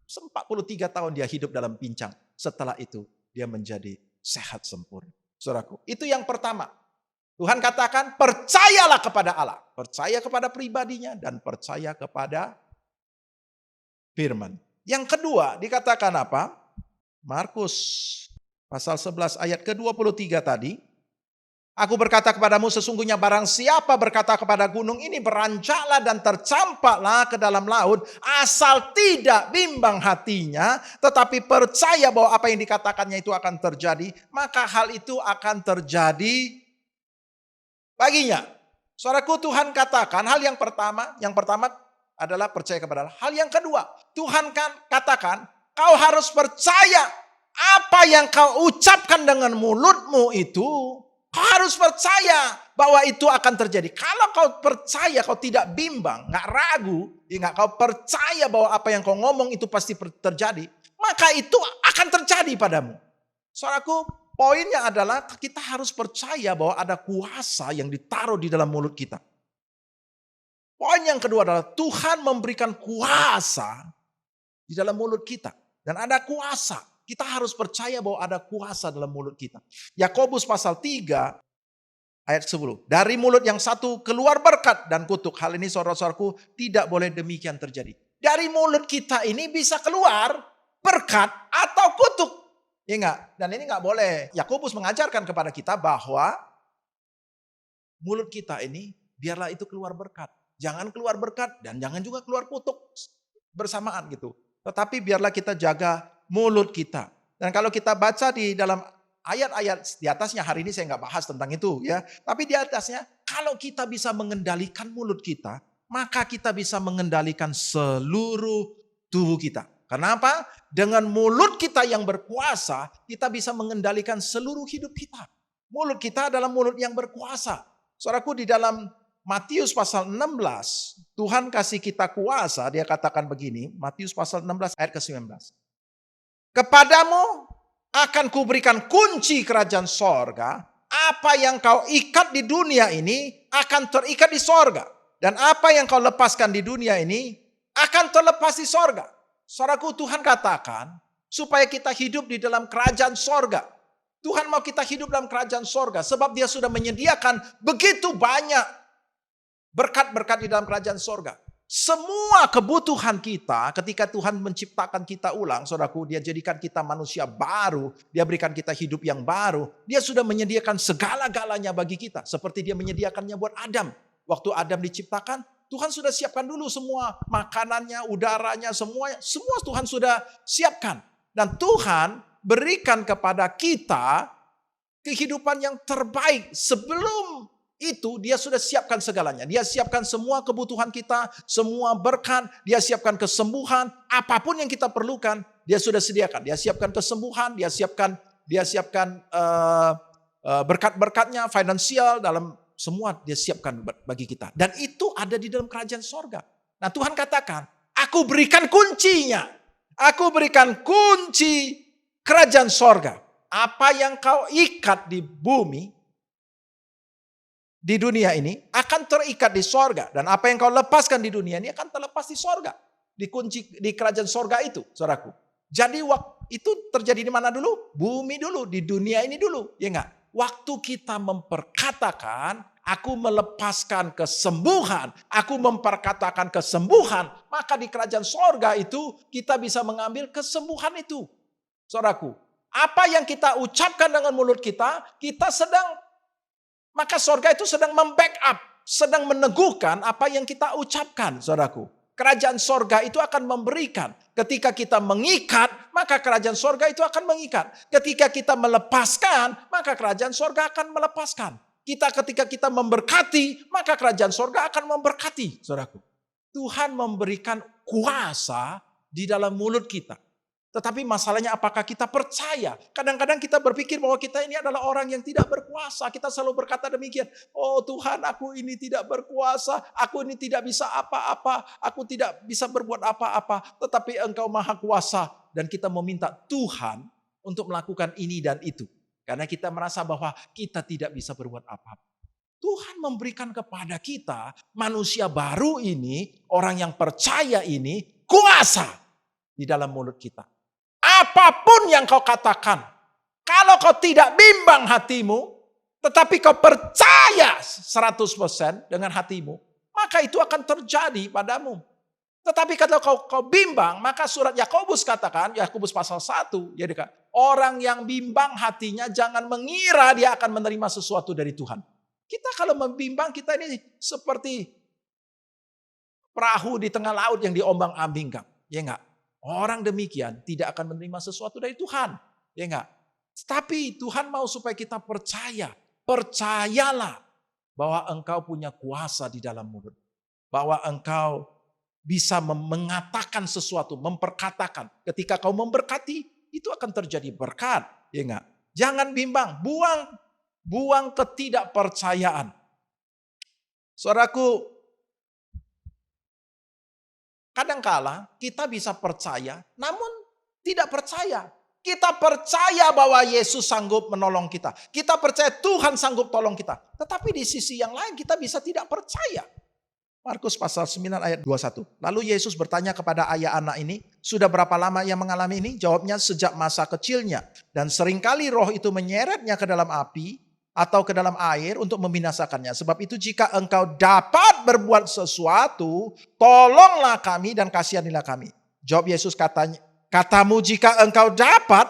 43 tahun dia hidup dalam pincang. Setelah itu dia menjadi sehat sempurna. Saudaraku, itu yang pertama. Tuhan katakan percayalah kepada Allah. Percaya kepada pribadinya dan percaya kepada firman. Yang kedua dikatakan apa? Markus pasal 11 ayat ke-23 tadi. Aku berkata kepadamu sesungguhnya barang siapa berkata kepada gunung ini beranjaklah dan tercampaklah ke dalam laut. Asal tidak bimbang hatinya tetapi percaya bahwa apa yang dikatakannya itu akan terjadi. Maka hal itu akan terjadi baginya. Saudaraku, Tuhan katakan hal yang pertama adalah percaya kepada Allah. Hal yang kedua, Tuhan katakan kau harus percaya apa yang kau ucapkan dengan mulutmu itu. Kau harus percaya bahwa itu akan terjadi. Kalau kau percaya, kau tidak bimbang, nggak ragu, kau percaya bahwa apa yang kau ngomong itu pasti terjadi, maka itu akan terjadi padamu. Saudaraku, poinnya adalah kita harus percaya bahwa ada kuasa yang ditaruh di dalam mulut kita. Poin yang kedua adalah Tuhan memberikan kuasa di dalam mulut kita. Dan ada kuasa. Kita harus percaya bahwa ada kuasa dalam mulut kita. Yakobus pasal 3 ayat 10. Dari mulut yang satu keluar berkat dan kutuk. Hal ini saudara-saudaraku tidak boleh demikian terjadi. Dari mulut kita ini bisa keluar berkat atau kutuk. Ya enggak? Dan ini enggak boleh. Yakobus mengajarkan kepada kita bahwa mulut kita ini biarlah itu keluar berkat. Jangan keluar berkat dan jangan juga keluar kutuk bersamaan gitu. Tetapi biarlah kita jaga mulut kita. Dan kalau kita baca di dalam ayat-ayat di atasnya, hari ini saya nggak bahas tentang itu ya. Tapi di atasnya, kalau kita bisa mengendalikan mulut kita, maka kita bisa mengendalikan seluruh tubuh kita. Kenapa? Dengan mulut kita yang berkuasa, kita bisa mengendalikan seluruh hidup kita. Mulut kita adalah mulut yang berkuasa. Saudaraku, di dalam Matius pasal 16, Tuhan kasih kita kuasa, dia katakan begini, Matius pasal 16 ayat ke-19. Kepadamu akan kuberikan kunci kerajaan sorga, apa yang kau ikat di dunia ini akan terikat di sorga. Dan apa yang kau lepaskan di dunia ini akan terlepas di sorga. Saudaraku, Tuhan katakan supaya kita hidup di dalam kerajaan sorga. Tuhan mau kita hidup dalam kerajaan sorga sebab dia sudah menyediakan begitu banyak berkat-berkat di dalam kerajaan sorga. Semua kebutuhan kita ketika Tuhan menciptakan kita ulang, saudaraku, dia jadikan kita manusia baru, dia berikan kita hidup yang baru, dia sudah menyediakan segala-galanya bagi kita. Seperti dia menyediakannya buat Adam. Waktu Adam diciptakan, Tuhan sudah siapkan dulu semua makanannya, udaranya, semua Tuhan sudah siapkan. Dan Tuhan berikan kepada kita kehidupan yang terbaik. Sebelum itu dia sudah siapkan segalanya. Dia siapkan semua kebutuhan kita, semua berkat, dia siapkan kesembuhan, apapun yang kita perlukan, dia sudah sediakan. Dia siapkan kesembuhan, dia siapkan berkat-berkatnya, finansial, dalam semua dia siapkan bagi kita. Dan itu ada di dalam kerajaan sorga. Nah, Tuhan katakan, aku berikan kuncinya. Aku berikan kunci kerajaan sorga. Apa yang kau ikat di bumi, di dunia ini akan terikat di sorga. Dan apa yang kau lepaskan di dunia ini akan terlepas di sorga. Dikunci di kerajaan sorga itu, saudaraku. Jadi itu terjadi di mana dulu? Bumi dulu, di dunia ini dulu. Ya enggak? Waktu kita memperkatakan, aku melepaskan kesembuhan, aku memperkatakan kesembuhan, maka di kerajaan sorga itu kita bisa mengambil kesembuhan itu. Saudaraku, apa yang kita ucapkan dengan mulut kita, maka sorga itu sedang membackup, sedang meneguhkan apa yang kita ucapkan, saudaraku. Kerajaan sorga itu akan memberikan. Ketika kita mengikat, maka kerajaan sorga itu akan mengikat. Ketika kita melepaskan, maka kerajaan sorga akan melepaskan. Ketika kita memberkati, maka kerajaan sorga akan memberkati, saudaraku. Tuhan memberikan kuasa di dalam mulut kita. Tetapi masalahnya apakah kita percaya? Kadang-kadang kita berpikir bahwa kita ini adalah orang yang tidak berkuasa. Kita selalu berkata demikian. Oh Tuhan, aku ini tidak berkuasa. Aku ini tidak bisa apa-apa. Aku tidak bisa berbuat apa-apa. Tetapi Engkau maha kuasa. Dan kita meminta Tuhan untuk melakukan ini dan itu. Karena kita merasa bahwa kita tidak bisa berbuat apa-apa. Tuhan memberikan kepada kita, manusia baru ini, orang yang percaya ini, kuasa di dalam mulut kita. Apapun yang kau katakan, kalau kau tidak bimbang hatimu, tetapi kau percaya 100% dengan hatimu, maka itu akan terjadi padamu. Tetapi kalau kau bimbang, maka surat Yakobus katakan, Yakobus pasal 1, ya dekat, orang yang bimbang hatinya jangan mengira dia akan menerima sesuatu dari Tuhan. Kita kalau membimbang, kita ini seperti perahu di tengah laut yang diombang-ambingkan, ya enggak? Orang demikian tidak akan menerima sesuatu dari Tuhan. Ya enggak? Tapi Tuhan mau supaya kita percaya. Percayalah bahwa engkau punya kuasa di dalam mulut. Bahwa engkau bisa mengatakan sesuatu, memperkatakan. Ketika kau memberkati, itu akan terjadi berkat. Ya enggak? Jangan bimbang, buang ketidakpercayaan. Saudaraku, kadangkala kita bisa percaya, namun tidak percaya. Kita percaya bahwa Yesus sanggup menolong kita. Kita percaya Tuhan sanggup tolong kita. Tetapi di sisi yang lain kita bisa tidak percaya. Markus pasal 9 ayat 21. Lalu Yesus bertanya kepada ayah anak ini, sudah berapa lama ia mengalami ini? Jawabnya, sejak masa kecilnya. Dan seringkali roh itu menyeretnya ke dalam api atau ke dalam air untuk membinasakannya. Sebab itu jika engkau dapat berbuat sesuatu, tolonglah kami dan kasihanilah kami. Jawab Yesus, katamu jika engkau dapat,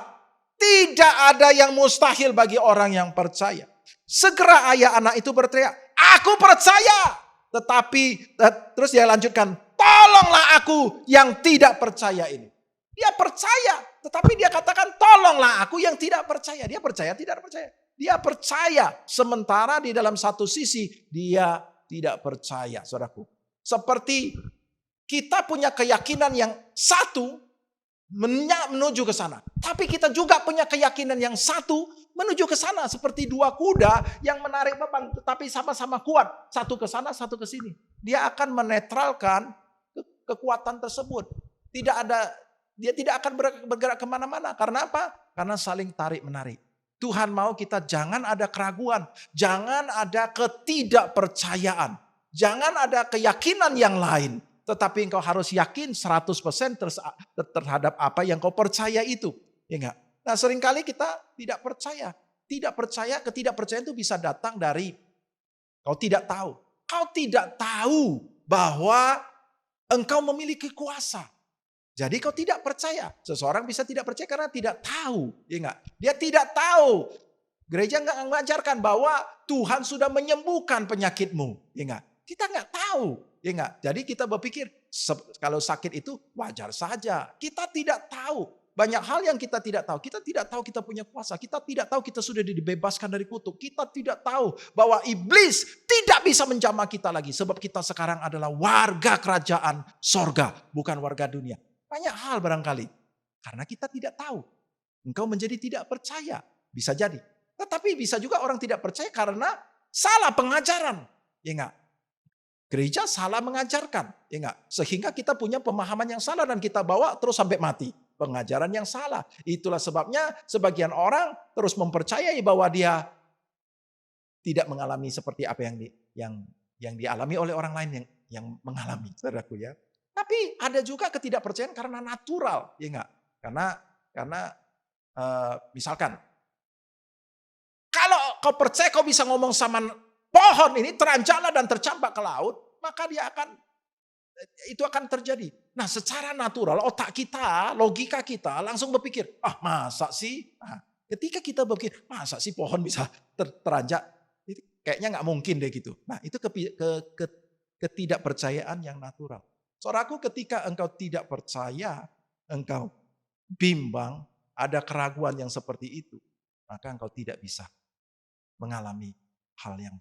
tidak ada yang mustahil bagi orang yang percaya. Segera ayah anak itu berteriak, aku percaya. Tetapi, terus dia lanjutkan, tolonglah aku yang tidak percaya ini. Dia percaya, tetapi dia katakan, tolonglah aku yang tidak percaya. Dia percaya, tidak percaya. Dia percaya, sementara di dalam satu sisi dia tidak percaya, saudaraku. Seperti kita punya keyakinan yang satu menuju ke sana. Tapi kita juga punya keyakinan yang satu menuju ke sana. Seperti dua kuda yang menarik beban, tetapi sama-sama kuat. Satu ke sana, satu ke sini. Dia akan menetralkan kekuatan tersebut. Dia tidak akan bergerak kemana-mana. Karena apa? Karena saling tarik-menarik. Tuhan mau kita jangan ada keraguan, jangan ada ketidakpercayaan, jangan ada keyakinan yang lain. Tetapi engkau harus yakin 100% terhadap apa yang kau percaya itu. Ya enggak? Nah seringkali kita tidak percaya. Tidak percaya, ketidakpercayaan itu bisa datang dari kau tidak tahu. Kau tidak tahu bahwa engkau memiliki kuasa. Jadi kau tidak percaya. Seseorang bisa tidak percaya karena tidak tahu. Ya enggak? Dia tidak tahu. Gereja enggak mengajarkan bahwa Tuhan sudah menyembuhkan penyakitmu. Ya enggak? Kita enggak tahu. Ya enggak? Jadi kita berpikir kalau sakit itu wajar saja. Kita tidak tahu. Banyak hal yang kita tidak tahu. Kita tidak tahu kita punya kuasa. Kita tidak tahu kita sudah dibebaskan dari kutuk. Kita tidak tahu bahwa iblis tidak bisa menjamah kita lagi. Sebab kita sekarang adalah warga kerajaan sorga. Bukan warga dunia. Banyak hal barangkali. Karena kita tidak tahu. Engkau menjadi tidak percaya. Bisa jadi. Tetapi bisa juga orang tidak percaya karena salah pengajaran. Ya enggak? Gereja salah mengajarkan. Ya enggak? Sehingga kita punya pemahaman yang salah dan kita bawa terus sampai mati. Pengajaran yang salah. Itulah sebabnya sebagian orang terus mempercayai bahwa dia tidak mengalami seperti apa yang dialami oleh orang lain yang mengalami. Saudaraku ya. Tapi ada juga ketidakpercayaan karena natural, ya enggak? Karena misalkan kalau kau percaya kau bisa ngomong sama pohon ini teranjaklah dan tercampak ke laut, maka itu akan terjadi. Nah, secara natural otak kita, logika kita langsung berpikir, masa sih? Nah, ketika kita berpikir, masa sih pohon bisa teranjak? Kayaknya nggak mungkin deh gitu. Nah, itu ketidakpercayaan yang natural. Saudaraku, ketika engkau tidak percaya, engkau bimbang, ada keraguan yang seperti itu, maka engkau tidak bisa mengalami hal yang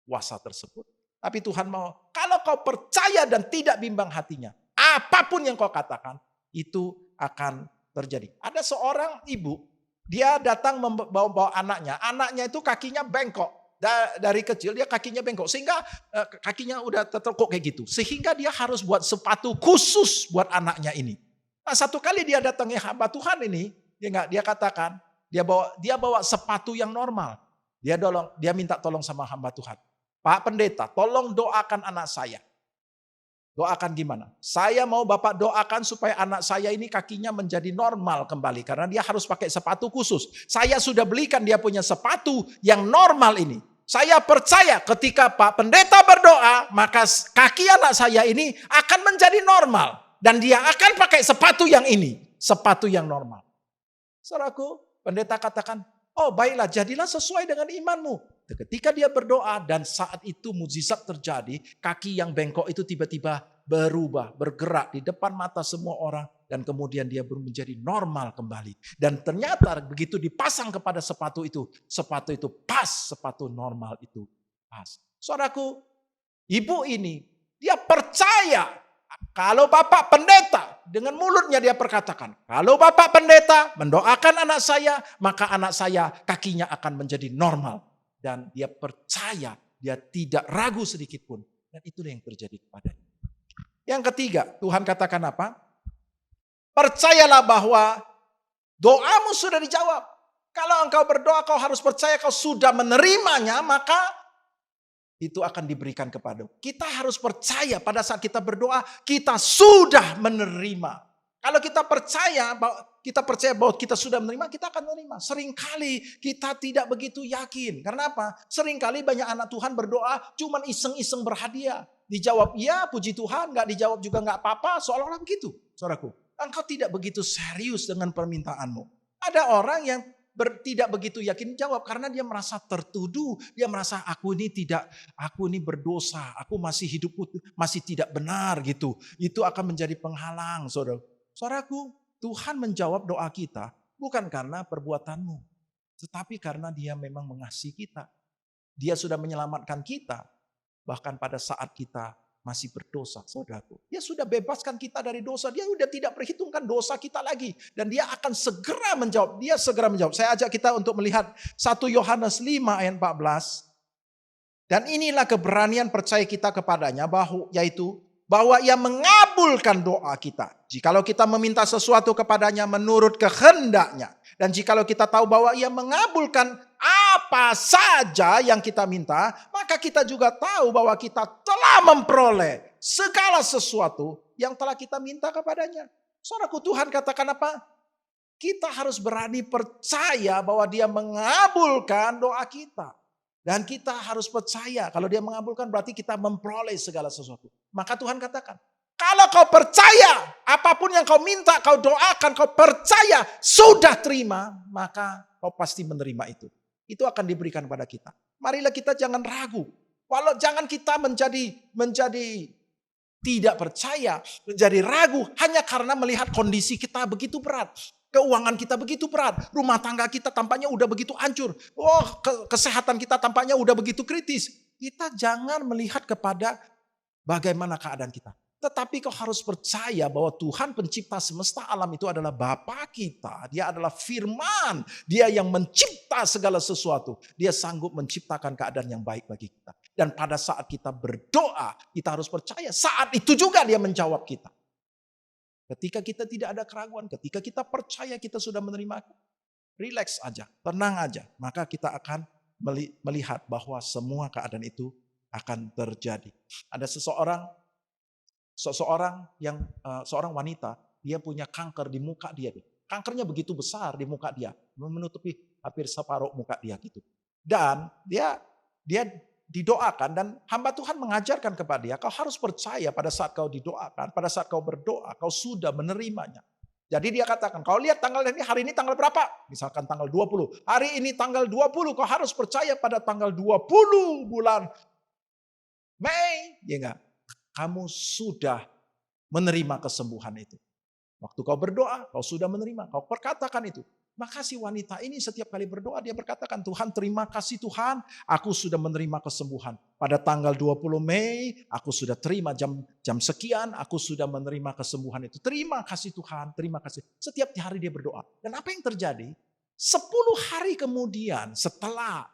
kuasa tersebut. Tapi Tuhan mau, kalau kau percaya dan tidak bimbang hatinya, apapun yang kau katakan, itu akan terjadi. Ada seorang ibu, dia datang membawa anaknya itu kakinya bengkok. Dari kecil dia kakinya bengkok, sehingga kakinya udah tertekuk kayak gitu. Sehingga dia harus buat sepatu khusus buat anaknya ini. Nah, satu kali dia datangi hamba Tuhan ini, dia katakan, dia bawa sepatu yang normal. Dia minta tolong sama hamba Tuhan. Pak Pendeta, tolong doakan anak saya. Doakan gimana? Saya mau Bapak doakan supaya anak saya ini kakinya menjadi normal kembali. Karena dia harus pakai sepatu khusus. Saya sudah belikan dia punya sepatu yang normal ini. Saya percaya ketika Pak Pendeta berdoa, maka kaki anak saya ini akan menjadi normal. Dan dia akan pakai sepatu yang ini. Sepatu yang normal. Saudaraku, pendeta katakan, oh baiklah, jadilah sesuai dengan imanmu. Ketika dia berdoa dan saat itu mukjizat terjadi, kaki yang bengkok itu tiba-tiba berubah, bergerak di depan mata semua orang. Dan kemudian dia menjadi normal kembali. Dan ternyata begitu dipasang kepada sepatu itu pas, sepatu normal itu pas. Saudaraku, ibu ini, dia percaya kalau Bapak Pendeta, dengan mulutnya dia perkatakan, kalau Bapak Pendeta mendoakan anak saya, maka anak saya kakinya akan menjadi normal. Dan dia percaya, dia tidak ragu sedikit pun. Dan itulah yang terjadi kepadanya. Yang ketiga, Tuhan katakan apa? Percayalah bahwa doamu sudah dijawab. Kalau engkau berdoa, kau harus percaya kau sudah menerimanya, maka itu akan diberikan kepadamu. Kita harus percaya pada saat kita berdoa, kita sudah menerima. Kalau kita percaya bahwa kita sudah menerima, kita akan menerima. Seringkali kita tidak begitu yakin. Karena apa? Seringkali banyak anak Tuhan berdoa cuman iseng-iseng berhadiah. Dijawab iya, puji Tuhan. Gak dijawab juga gak apa-apa. Seolah-olah begitu, saudaraku. Engkau tidak begitu serius dengan permintaanmu. Ada orang yang tidak begitu yakin jawab karena dia merasa tertuduh. Dia merasa aku ini berdosa. Aku masih hidupku masih tidak benar gitu. Itu akan menjadi penghalang, saudara. Saudaraku, Tuhan menjawab doa kita bukan karena perbuatanmu. Tetapi karena dia memang mengasihi kita. Dia sudah menyelamatkan kita. Bahkan pada saat kita masih berdosa, saudaraku. Dia sudah bebaskan kita dari dosa. Dia sudah tidak perhitungkan dosa kita lagi. Dan dia akan segera menjawab. Dia segera menjawab. Saya ajak kita untuk melihat 1 Yohanes 5 ayat 14. Dan inilah keberanian percaya kita kepadanya, yaitu bahwa ia mengabulkan doa kita. Jikalau kita meminta sesuatu kepadanya menurut kehendaknya. Dan jikalau kita tahu bahwa ia mengabulkan apa saja yang kita minta, maka kita juga tahu bahwa kita telah memperoleh segala sesuatu yang telah kita minta kepadanya. Saudaraku, Tuhan katakan apa? Kita harus berani percaya bahwa dia mengabulkan doa kita. Dan kita harus percaya kalau dia mengabulkan berarti kita memperoleh segala sesuatu. Maka Tuhan katakan, kalau kau percaya apapun yang kau minta, kau doakan, kau percaya sudah terima, maka kau pasti menerima itu. Itu akan diberikan pada kita. Marilah kita jangan ragu. Walau jangan kita menjadi tidak percaya, menjadi ragu hanya karena melihat kondisi kita begitu berat. Keuangan kita begitu berat, rumah tangga kita tampaknya udah begitu hancur. Kesehatan kita tampaknya udah begitu kritis. Kita jangan melihat kepada bagaimana keadaan kita. Tetapi kau harus percaya bahwa Tuhan pencipta semesta alam itu adalah Bapa kita. Dia adalah firman. Dia yang mencipta segala sesuatu. Dia sanggup menciptakan keadaan yang baik bagi kita. Dan pada saat kita berdoa, kita harus percaya. Saat itu juga dia menjawab kita. Ketika kita tidak ada keraguan, ketika kita percaya kita sudah menerima, relax aja, tenang aja. Maka kita akan melihat bahwa semua keadaan itu akan terjadi. Ada seorang wanita, dia punya kanker di muka dia. Kankernya begitu besar di muka dia, menutupi hampir separuh muka dia gitu. Dan dia didoakan dan hamba Tuhan mengajarkan kepada dia, kau harus percaya pada saat kau didoakan, pada saat kau berdoa, kau sudah menerimanya. Jadi dia katakan, kau lihat tanggal ini, hari ini tanggal berapa? Misalkan tanggal 20. Hari ini tanggal 20, kau harus percaya pada tanggal 20 bulan Mei. Ya enggak? Kamu sudah menerima kesembuhan itu. Waktu kau berdoa, kau sudah menerima, kau perkatakan itu. Makasih wanita ini setiap kali berdoa dia berkatakan, Tuhan terima kasih Tuhan, aku sudah menerima kesembuhan. Pada tanggal 20 Mei, aku sudah terima jam sekian, aku sudah menerima kesembuhan itu. Terima kasih Tuhan, terima kasih. Setiap hari dia berdoa. Dan apa yang terjadi? 10 hari kemudian setelah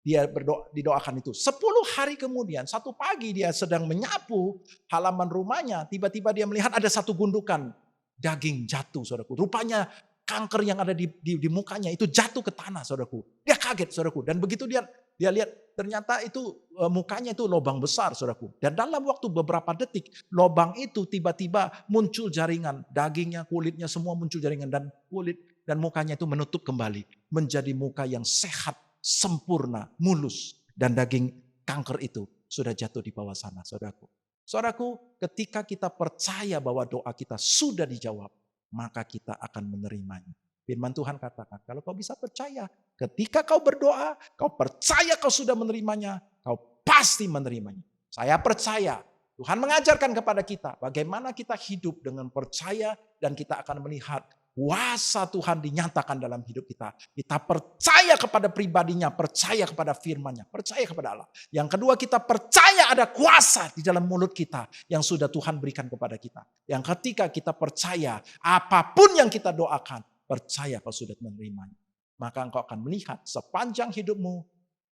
dia didoakan itu. 10 hari kemudian, satu pagi dia sedang menyapu halaman rumahnya. Tiba-tiba dia melihat ada satu gundukan daging jatuh, saudaraku. Rupanya kanker yang ada di mukanya itu jatuh ke tanah, saudaraku. Dia kaget, saudaraku. Dan begitu dia lihat, ternyata itu mukanya itu lubang besar, saudaraku. Dan dalam waktu beberapa detik, lubang itu tiba-tiba muncul jaringan. Dagingnya, kulitnya semua muncul jaringan. Dan kulit dan mukanya itu menutup kembali. Menjadi muka yang sehat, sempurna, mulus, dan daging kanker itu sudah jatuh di bawah sana, saudaraku. Saudaraku, ketika kita percaya bahwa doa kita sudah dijawab, maka kita akan menerimanya. Firman Tuhan katakan, kalau kau bisa percaya, ketika kau berdoa, kau percaya kau sudah menerimanya, kau pasti menerimanya. Saya percaya, Tuhan mengajarkan kepada kita bagaimana kita hidup dengan percaya dan kita akan melihat kuasa Tuhan dinyatakan dalam hidup kita. Kita percaya kepada pribadinya, percaya kepada firman-Nya, percaya kepada Allah. Yang kedua, kita percaya ada kuasa di dalam mulut kita yang sudah Tuhan berikan kepada kita. Yang ketiga, kita percaya apapun yang kita doakan, percaya kau sudah menerimanya. Maka engkau akan melihat sepanjang hidupmu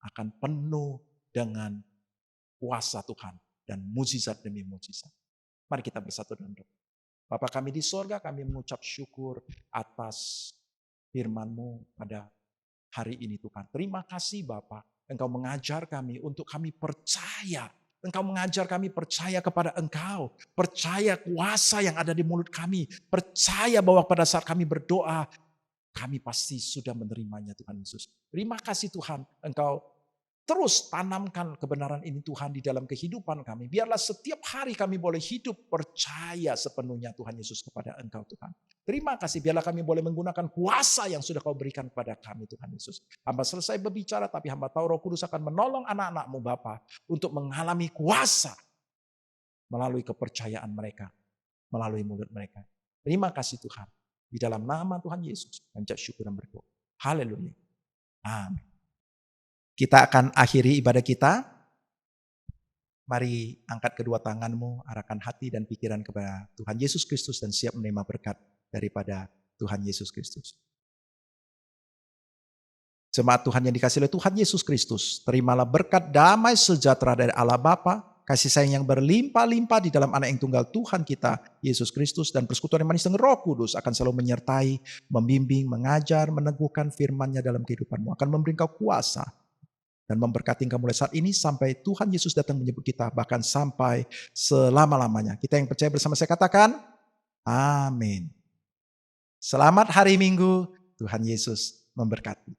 akan penuh dengan kuasa Tuhan dan mukjizat demi mukjizat. Mari kita bersatu dalam doa. Bapa kami di sorga, kami mengucap syukur atas firman-Mu pada hari ini Tuhan. Terima kasih Bapa, Engkau mengajar kami untuk kami percaya. Engkau mengajar kami percaya kepada Engkau. Percaya kuasa yang ada di mulut kami. Percaya bahwa pada saat kami berdoa, kami pasti sudah menerimanya Tuhan Yesus. Terima kasih Tuhan, Engkau terus tanamkan kebenaran ini Tuhan di dalam kehidupan kami. Biarlah setiap hari kami boleh hidup percaya sepenuhnya Tuhan Yesus kepada Engkau Tuhan. Terima kasih, biarlah kami boleh menggunakan kuasa yang sudah Kau berikan kepada kami Tuhan Yesus. Hamba selesai berbicara tapi hamba tahu Roh Kudus akan menolong anak-anak-Mu Bapa untuk mengalami kuasa melalui kepercayaan mereka, melalui mulut mereka. Terima kasih Tuhan. Di dalam nama Tuhan Yesus, kami ucap syukur dan berdoa. Haleluya. Amin. Kita akan akhiri ibadah kita. Mari angkat kedua tanganmu, arahkan hati dan pikiran kepada Tuhan Yesus Kristus dan siap menerima berkat daripada Tuhan Yesus Kristus. Jemaat Tuhan yang dikasihi oleh Tuhan Yesus Kristus, terimalah berkat damai sejahtera dari Allah Bapa, kasih sayang yang berlimpah-limpah di dalam Anak yang tunggal Tuhan kita, Yesus Kristus, dan persekutuan yang manis dengan Roh Kudus akan selalu menyertai, membimbing, mengajar, meneguhkan firman-Nya dalam kehidupanmu, akan memberi kau kuasa dan memberkati engkau mulai saat ini sampai Tuhan Yesus datang menyebut kita, bahkan sampai selama-lamanya. Kita yang percaya bersama saya katakan, amin. Selamat hari Minggu, Tuhan Yesus memberkati.